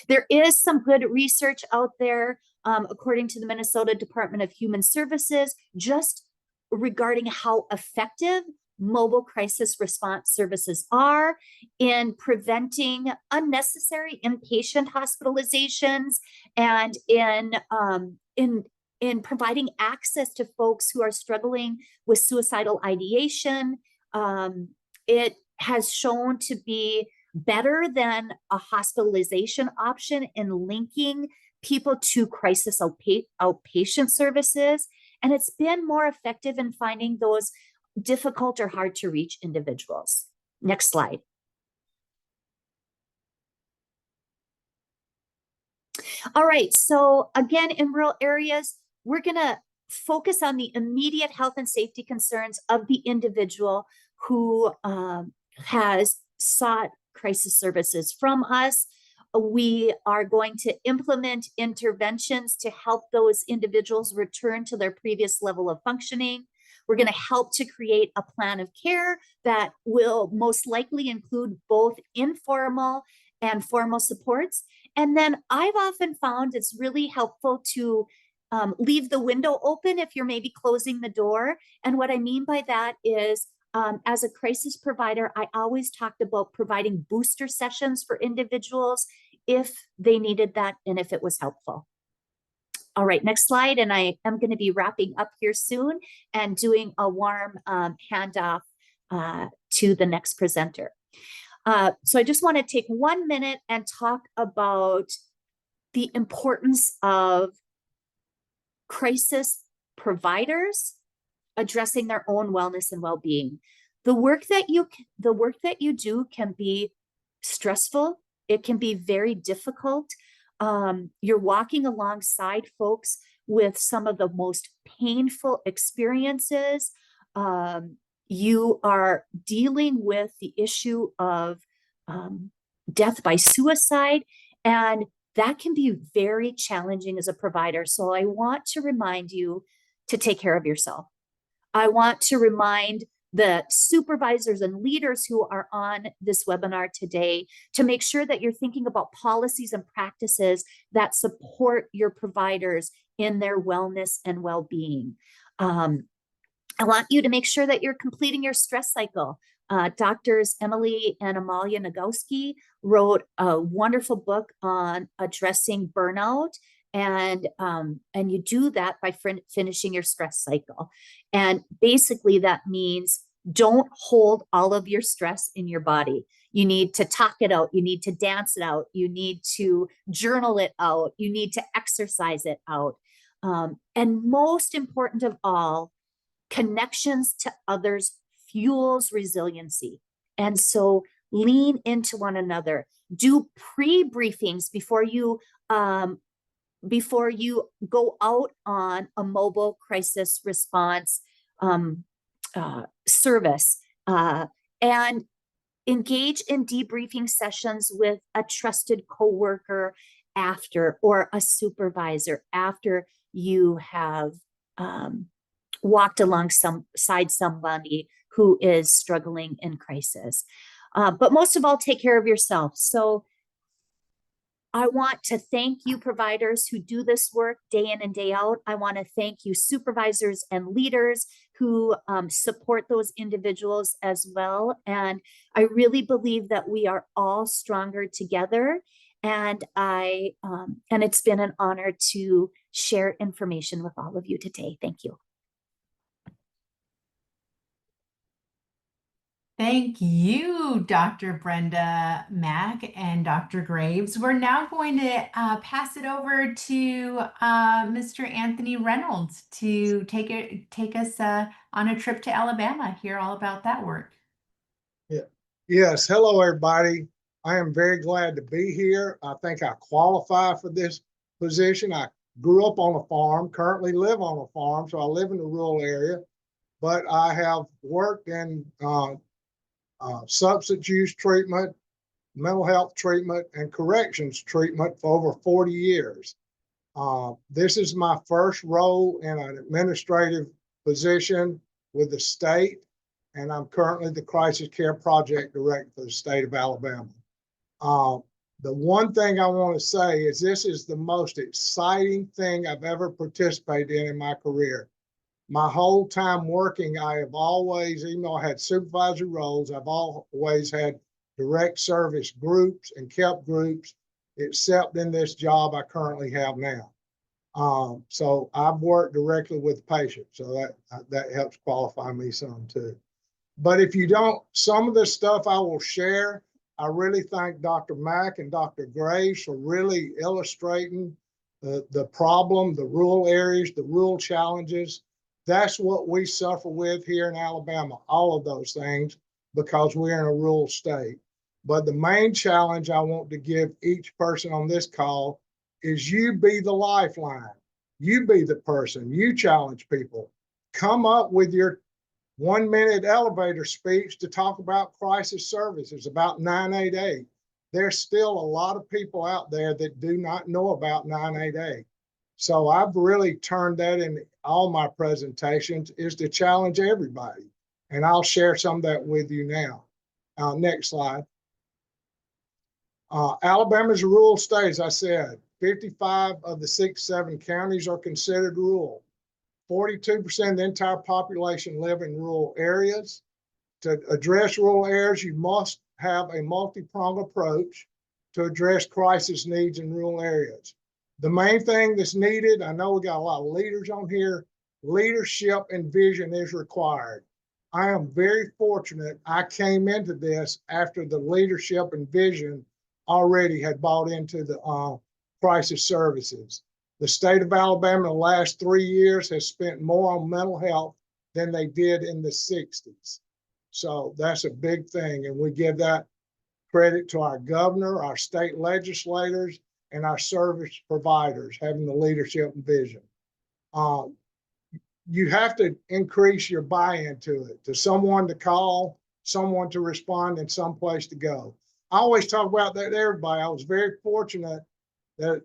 There is some good research out there according to the Minnesota Department of Human Services, just regarding how effective mobile crisis response services are in preventing unnecessary inpatient hospitalizations and in providing access to folks who are struggling with suicidal ideation. It has shown to be better than a hospitalization option in linking people to crisis outpatient services. And it's been more effective in finding those difficult or hard to reach individuals. Next slide. All right, so again, in rural areas, we're gonna focus on the immediate health and safety concerns of the individual who has sought crisis services from us. We are going to implement interventions to help those individuals return to their previous level of functioning. We're going to help to create a plan of care that will most likely include both informal and formal supports. And then I've often found it's really helpful to leave the window open if you're maybe closing the door. And what I mean by that is, as a crisis provider, I always talked about providing booster sessions for individuals if they needed that and if it was helpful. All right, next slide. And I am going to be wrapping up here soon and doing a warm handoff to the next presenter. So I just want to take 1 minute and talk about the importance of crisis providers addressing their own wellness and well-being. The work that you do can be stressful. It can be very difficult. You're walking alongside folks with some of the most painful experiences. You are dealing with the issue of death by suicide, and that can be very challenging as a provider. So I want to remind you to take care of yourself. I want to remind the supervisors and leaders who are on this webinar today to make sure that you're thinking about policies and practices that support your providers in their wellness and well-being. I want you to make sure that you're completing your stress cycle. Doctors Emily and Amalia Nagowski wrote a wonderful book on addressing burnout. And you do that by finishing your stress cycle. And basically that means don't hold all of your stress in your body. You need to talk it out. You need to dance it out. You need to journal it out. You need to exercise it out. And most important of all, connections to others fuels resiliency. And so lean into one another. Do pre-briefings before you go out on a mobile crisis response service, and engage in debriefing sessions with a trusted coworker after, or a supervisor after you have walked alongside somebody who is struggling in crisis. But most of all, take care of yourself. So I want to thank you providers who do this work day in and day out. I want to thank you supervisors and leaders who support those individuals as well. And I really believe that we are all stronger together. And it's been an honor to share information with all of you today. Thank you. Thank you, Dr. Brenda Mack and Dr. Graves. We're now going to pass it over to Mr. Anthony Reynolds to take us on a trip to Alabama, hear all about that work. Yeah. Yes. Hello, everybody. I am very glad to be here. I think I qualify for this position. I grew up on a farm, currently live on a farm, so I live in a rural area, but I have worked in substance use treatment, mental health treatment, and corrections treatment for over 40 years. This is my first role in an administrative position with the state, and I'm currently the Crisis Care Project Director for the state of Alabama. The one thing I want to say is this is the most exciting thing I've ever participated in my career. My whole time working, I have always, even though I had supervisory roles, I've always had direct service groups and kept groups, except in this job I currently have now. So I've worked directly with patients, so that helps qualify me some too. But if you don't, some of the stuff I will share, I really thank Dr. Mack and Dr. Graves for really illustrating the problem, the rural areas, the rural challenges. That's what we suffer with here in Alabama, all of those things, because we're in a rural state. But the main challenge I want to give each person on this call is you be the lifeline. You be the person, you challenge people. Come up with your 1-minute elevator speech to talk about crisis services, about 988. There's still a lot of people out there that do not know about 988. So I've really turned that in all my presentations, is to challenge everybody. And I'll share some of that with you now. Next slide. Alabama's a rural state, as I said. 55 of the 67 counties are considered rural. 42% of the entire population live in rural areas. To address rural areas, you must have a multi-pronged approach to address crisis needs in rural areas. The main thing that's needed, I know we got a lot of leaders on here, leadership and vision is required. I am very fortunate I came into this after the leadership and vision already had bought into the crisis services. The state of Alabama in the last 3 years has spent more on mental health than they did in the 60s. So that's a big thing. And we give that credit to our governor, our state legislators, and our service providers having the leadership and vision. You have to increase your buy-in to it, to someone to call, someone to respond, and someplace to go. I always talk about that to everybody. I was very fortunate that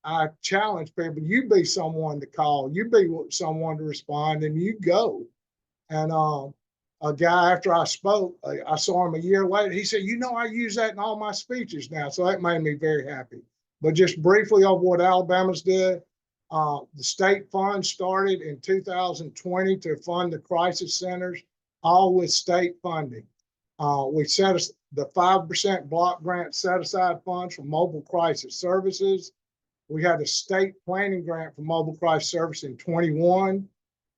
I challenge people, you be someone to call, you be someone to respond, and you go. And a guy, after I spoke, I saw him a year later, he said, I use that in all my speeches now. So that made me very happy. But just briefly of what Alabama's did, the state fund started in 2020 to fund the crisis centers, all with state funding. We set the 5% block grant set aside funds for mobile crisis services. We had a state planning grant for mobile crisis service in 21.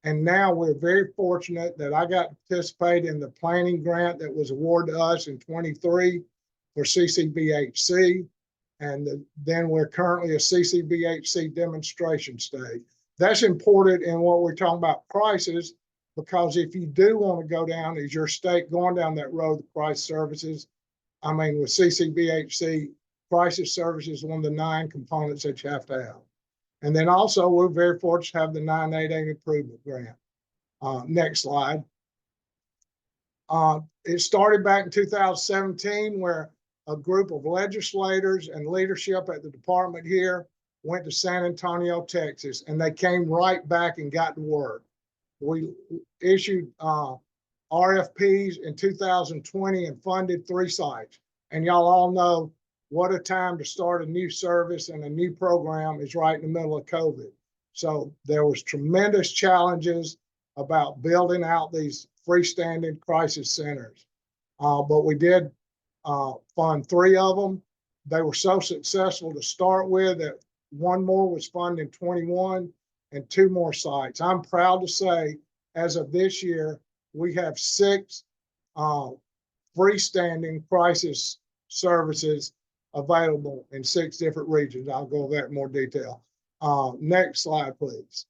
And now we're very fortunate that I got to participate in the planning grant that was awarded to us in 23 for CCBHC. And then we're currently a CCBHC demonstration state. That's important in what we're talking about crisis, because if you do want to go down, is your state going down that road of crisis services? I mean, with CCBHC, crisis services is one of the 9 components that you have to have. And then also, we're very fortunate to have the 988 improvement grant. Next slide. It started back in 2017, where a group of legislators and leadership at the department here went to San Antonio, Texas, and they came right back and got to work. We issued RFPs in 2020 and funded 3 sites. And y'all all know what a time to start a new service and a new program is right in the middle of COVID. So there was tremendous challenges about building out these freestanding crisis centers. But we did fund 3 of them. They were so successful to start with that 1 more was funded in 21 and 2 more sites. I'm proud to say, as of this year, we have 6 freestanding crisis services available in 6 different regions. I'll go over that in more detail. Next slide, please.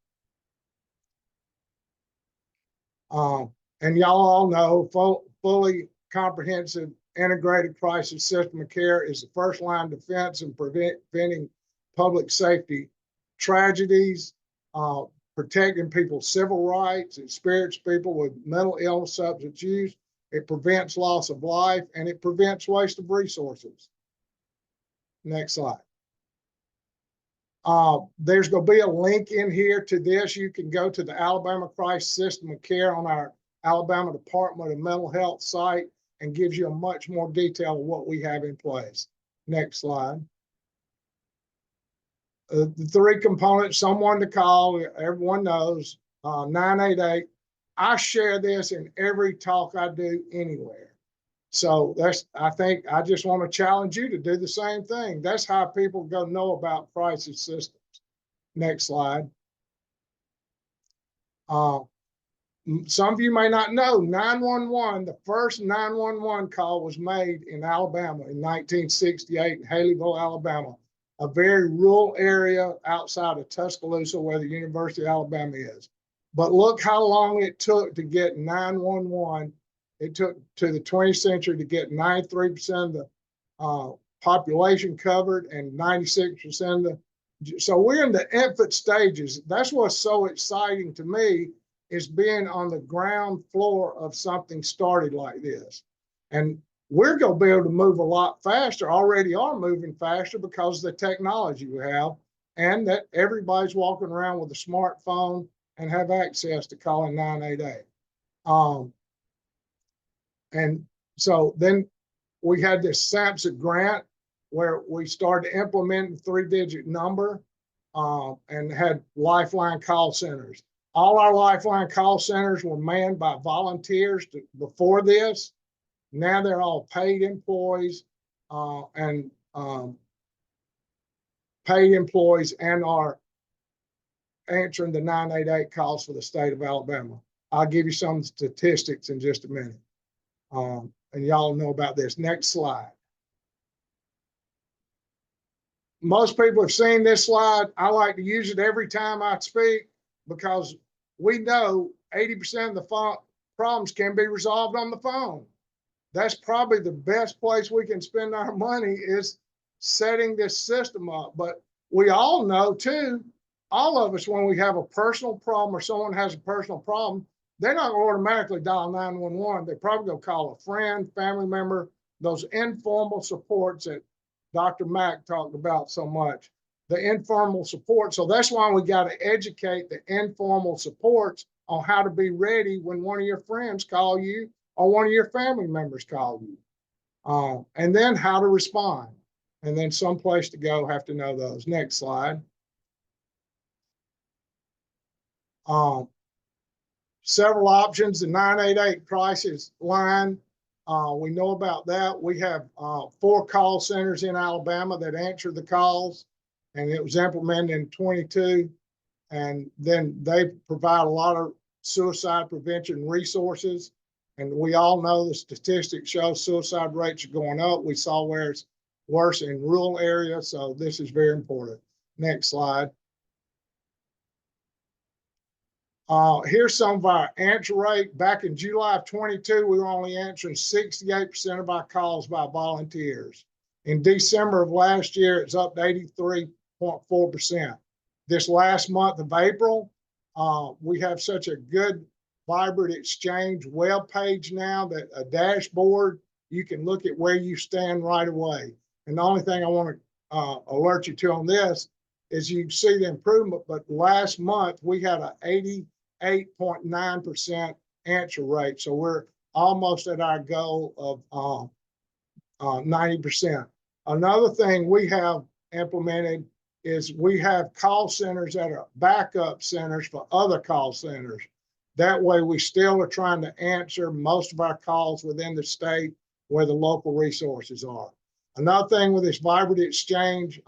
And y'all all know fully comprehensive integrated crisis system of care is the first line defense in preventing public safety tragedies, protecting people's civil rights. It spirits people with mental illness, substance use. It prevents loss of life, and it prevents waste of resources. Next slide. There's going to be a link in here to this. You can go to the Alabama Crisis System of Care on our Alabama Department of Mental Health site, and gives you a much more detail of what we have in place. Next slide. The three components, someone to call, everyone knows, 988. I share this in every talk I do anywhere. So I think I just want to challenge you to do the same thing. That's how people go know about crisis systems. Next slide. Some of you may not know 911, the first 911 call was made in Alabama in 1968 in Haleyville, Alabama, a very rural area outside of Tuscaloosa where the University of Alabama is. But look how long it took to get 911. It took to the 20th century to get 93% of the population covered and 96% of the. So we're in the infant stages. That's what's so exciting to me, is being on the ground floor of something started like this. And we're going to be able to move a lot faster, already are moving faster because of the technology we have, and that everybody's walking around with a smartphone and have access to calling 988. And so then we had this SAMHSA grant where we started implementing the 3-digit number and had lifeline call centers. All our lifeline call centers were manned by volunteers before this. Now they're all paid employees and are answering the 988 calls for the state of Alabama. I'll give you some statistics in just a minute. And y'all know about this. Next slide. Most people have seen this slide. I like to use it every time I speak because we know 80% of the problems can be resolved on the phone. That's probably the best place we can spend our money, is setting this system up. But we all know too, all of us, when we have a personal problem or someone has a personal problem, they're not going to automatically dial 911. They probably go call a friend, family member, those informal supports that Dr. Mack talked about so much, the informal support. So that's why we got to educate the informal supports on how to be ready when one of your friends call you or one of your family members call you, and then how to respond, and then some place to go, have to know those. Next slide. Several options, the 988 crisis line. We know about that. We have 4 call centers in Alabama that answer the calls, and it was implemented in 22. And then they provide a lot of suicide prevention resources. And we all know the statistics show suicide rates are going up. We saw where it's worse in rural areas. So this is very important. Next slide. Here's some of our answer rate. Back in July of 22, we were only answering 68% of our calls by volunteers. In December of last year, it's up to 83.4%. This last month of April, we have such a good Vibrant Exchange web page now, that a dashboard, you can look at where you stand right away. And the only thing I want to alert you to on this is you see the improvement, but last month we had a 88.9% answer rate. So we're almost at our goal of 90%. Another thing we have implemented is we have call centers that are backup centers for other call centers. That way we still are trying to answer most of our calls within the state where the local resources are. Another thing with this Vibrant Exchange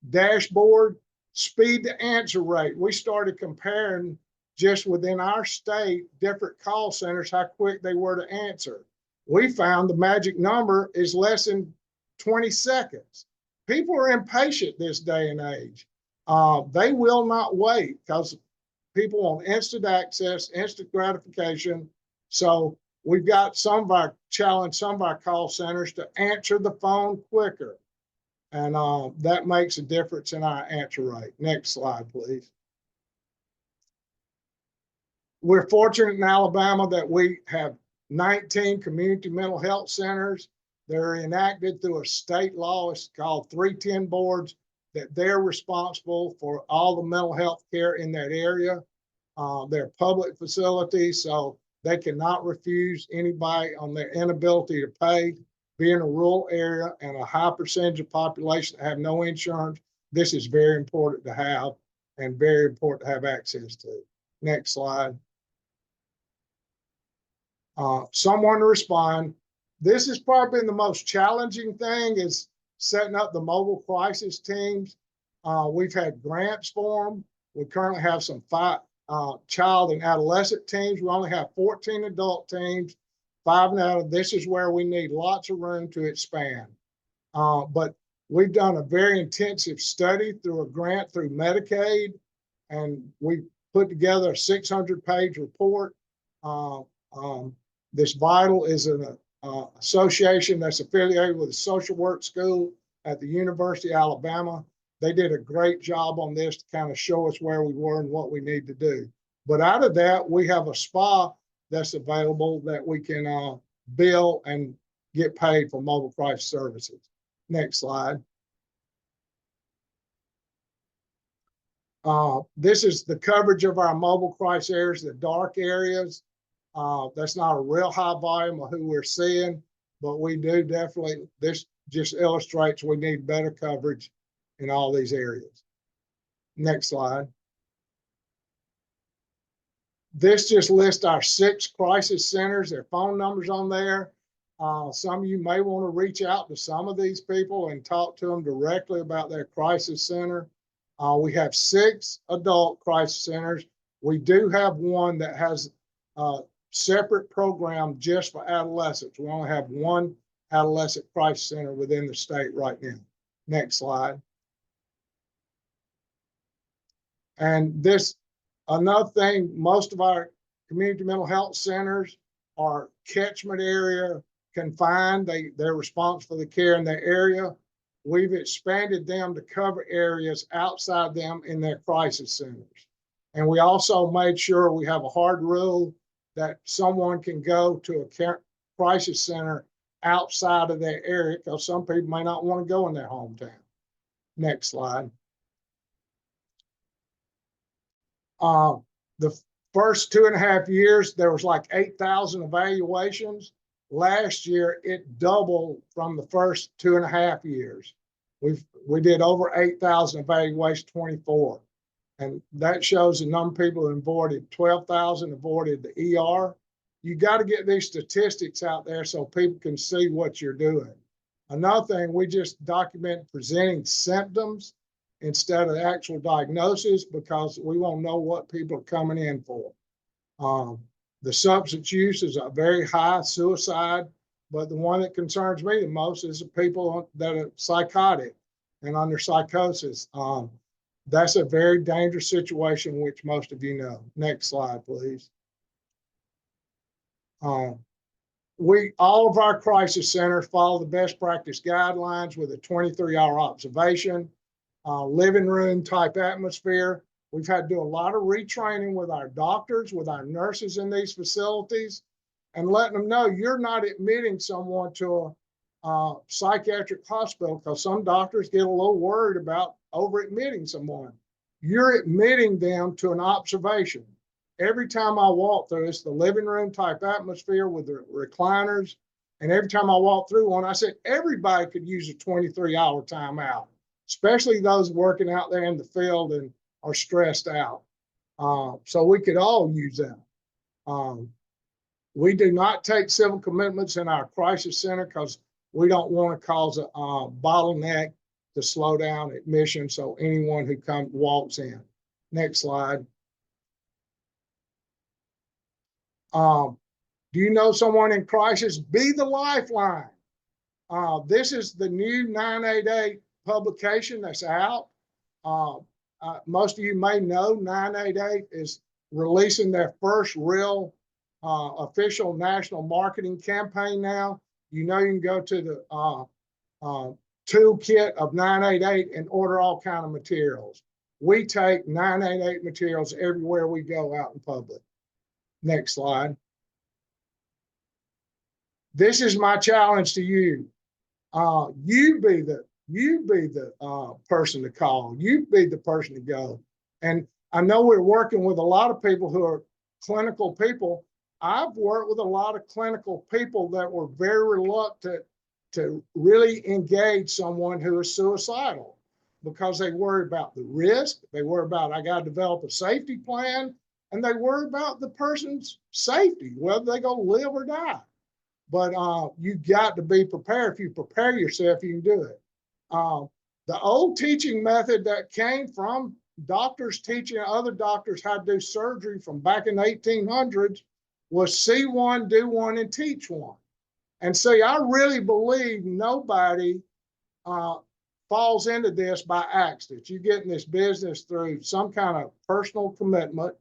dashboard, speed to answer rate. We started comparing just within our state, different call centers, how quick they were to answer. We found the magic number is less than 20 seconds. People are impatient this day and age. They will not wait because people want instant access, instant gratification. So we've got some of our call centers to answer the phone quicker. And that makes a difference in our answer rate. Next slide, please. We're fortunate in Alabama that we have 19 community mental health centers. They're enacted through a state law. It's called 310 boards, that they're responsible for all the mental health care in that area. They're public facilities, so they cannot refuse anybody on their inability to pay. being a rural area and a high percentage of population that have no insurance, this is very important to have and very important to have access to. Next slide. Someone to respond. This has probably been the most challenging thing, is setting up the mobile crisis teams. We've had grants for them. We currently have some child and adolescent teams. We only have 14 adult teams, 5 now. This is where we need lots of room to expand. But we've done a very intensive study through a grant through Medicaid, and we put together a 600-page report. This Vital is an association that's affiliated with a social work school at the University of Alabama. They did a great job on this to kind of show us where we were and what we need to do. But out of that, we have a spa that's available that we can bill and get paid for mobile crisis services. Next slide. This is the coverage of our mobile crisis areas, the dark areas. That's not a real high volume of who we're seeing, but we do definitely, this just illustrates we need better coverage in all these areas. Next slide. This just lists our 6 crisis centers, their phone numbers on there. Some of you may want to reach out to some of these people and talk to them directly about their crisis center. We have 6 adult crisis centers. We do have one that has a separate program just for adolescents. We only have 1 adolescent crisis center within the state right now. Next slide. And this, another thing, most of our community mental health centers are catchment area confined. They're responsible for the care in their area. We've expanded them to cover areas outside them in their crisis centers. And we also made sure we have a hard rule that someone can go to a crisis center outside of their area, because some people may not want to go in their hometown. Next slide. The first 2.5 years, there was like 8,000 evaluations. Last year, it doubled from the first 2.5 years. We did over 8,000 evaluations, 24. And that shows the number of people who avoided, 12,000 avoided the ER. You got to get these statistics out there so people can see what you're doing. Another thing, we just document presenting symptoms instead of actual diagnosis, because we won't know what people are coming in for. The substance use is a very high suicide, but the one that concerns me the most is the people that are psychotic and under psychosis. That's a very dangerous situation, which most of you know. Next slide, please. All of our crisis centers follow the best practice guidelines with a 23-hour observation, living room type atmosphere. We've had to do a lot of retraining with our doctors, with our nurses in these facilities, and letting them know you're not admitting someone to a psychiatric hospital, because some doctors get a little worried about over admitting someone. You're admitting them to an observation. Every time I walk through, it's the living room type atmosphere with the recliners. And every time I walk through one, I said, everybody could use a 23-hour timeout, especially those working out there in the field and are stressed out. So we could all use that. We do not take civil commitments in our crisis center because we don't want to cause a bottleneck to slow down admission, so anyone who walks in. Next slide. Do you know someone in crisis? Be the lifeline. This is the new 988 publication that's out. Most of you may know 988 is releasing their first real official national marketing campaign now. You know, you can go to the toolkit of 988 and order all kinds of materials. We take 988 materials everywhere we go out in public. Next slide. This is my challenge to you. You be the person to call. You be the person to go. And I know we're working with a lot of people who are clinical people. I've worked with a lot of clinical people that were very reluctant to really engage someone who is suicidal because they worry about the risk. They worry about, I got to develop a safety plan, and they worry about the person's safety, whether they go live or die. But you got to be prepared. If you prepare yourself, you can do it. The old teaching method that came from doctors teaching other doctors how to do surgery from back in the 1800s was see one, do one, and teach one. And see, I really believe nobody falls into this by accident. You get in this business through some kind of personal commitment,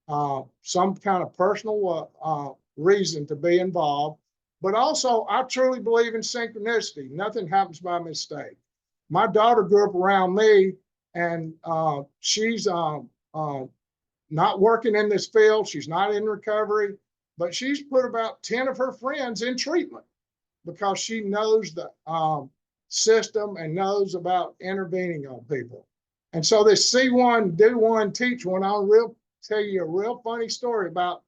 some kind of personal reason to be involved. But also, I truly believe in synchronicity. Nothing happens by mistake. My daughter grew up around me, and she's not working in this field. She's not in recovery, but she's put about 10 of her friends in treatment because she knows the system and knows about intervening on people. And so this see one, do one, teach one, I'll tell you a real funny story about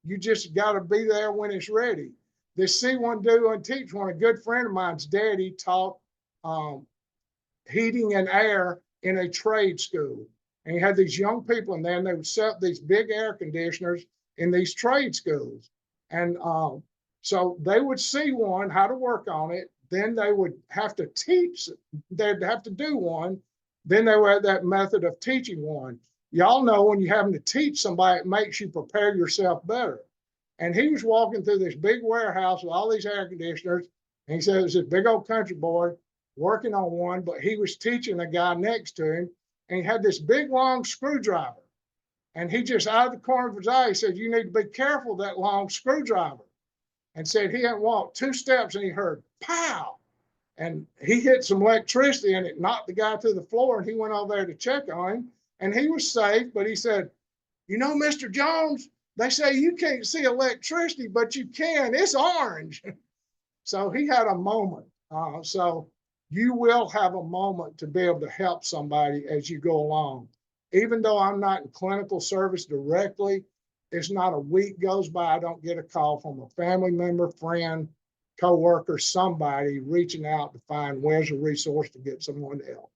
you just got to be there when it's ready. This see one, do one, teach one, a good friend of mine's daddy taught heating and air in a trade school. And he had these young people in there, and they would set up these big air conditioners in these trade schools. And so they would see one, how to work on it. Then they would have to teach, they'd have to do one. Then they would have that method of teaching one. Y'all know when you're having to teach somebody, it makes you prepare yourself better. And he was walking through this big warehouse with all these air conditioners. And he said, it was this big old country boy working on one, but he was teaching a guy next to him. And he had this big, long screwdriver. And he just, out of the corner of his eye, he said, you need to be careful of that long screwdriver. And said he hadn't walked 2 steps and he heard pow. And he hit some electricity and it knocked the guy to the floor, and he went over there to check on him. And he was safe, but he said, you know, Mr. Jones, they say you can't see electricity, but you can. It's orange. So he had a moment. So you will have a moment to be able to help somebody as you go along. Even though I'm not in clinical service directly, it's not a week goes by I don't get a call from a family member, friend, coworker, somebody reaching out to find where's a resource to get someone to help.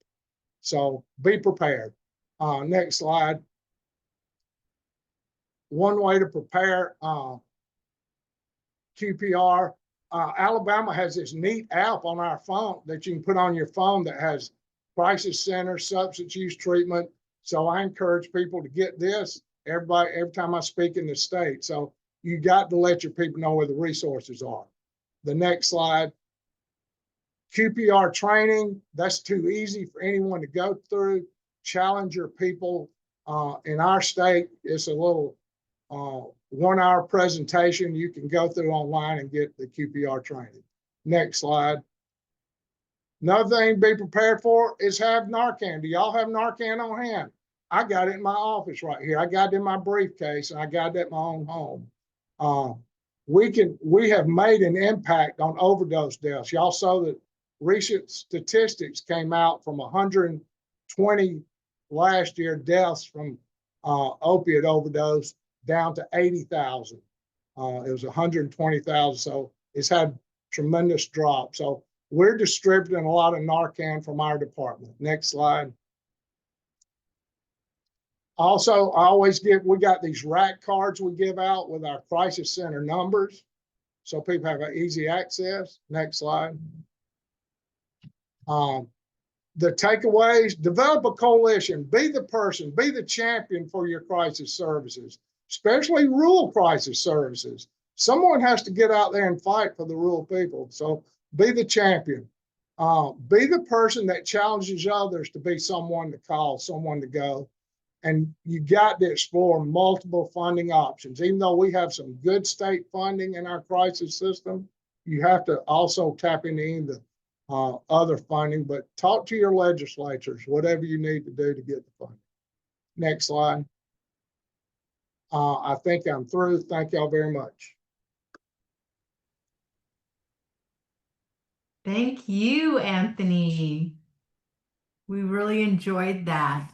So be prepared. Next slide. One way to prepare QPR, Alabama has this neat app on our phone that you can put on your phone that has crisis center, substance use treatment. So I encourage people to get this every time I speak in the state. So you got to let your people know where the resources are. The next slide. QPR training, that's too easy for anyone to go through. Challenge your people. In our state, it's a little 1-hour presentation you can go through online and get the QPR training. Next slide. Another thing to be prepared for is have Narcan. Do y'all have Narcan on hand? I got it in my office right here. I got it in my briefcase, and I got it at my own home. We have made an impact on overdose deaths. Y'all saw that recent statistics came out from 120 last year deaths from opiate overdose down to 80,000. It was 120,000, so it's had tremendous drop. So we're distributing a lot of Narcan from our department. Next slide. Also, we got these rack cards we give out with our crisis center numbers, so people have easy access. Next slide. The takeaways: develop a coalition, be the person, be the champion for your crisis services, especially rural crisis services. Someone has to get out there and fight for the rural people. So be the champion. Be the person that challenges others to be someone to call, someone to go. And you got to explore multiple funding options. Even though we have some good state funding in our crisis system, you have to also tap into the other funding, but talk to your legislatures, whatever you need to do to get the funding. Next slide. I think I'm through. Thank y'all very much. Thank you, Anthony. We really enjoyed that.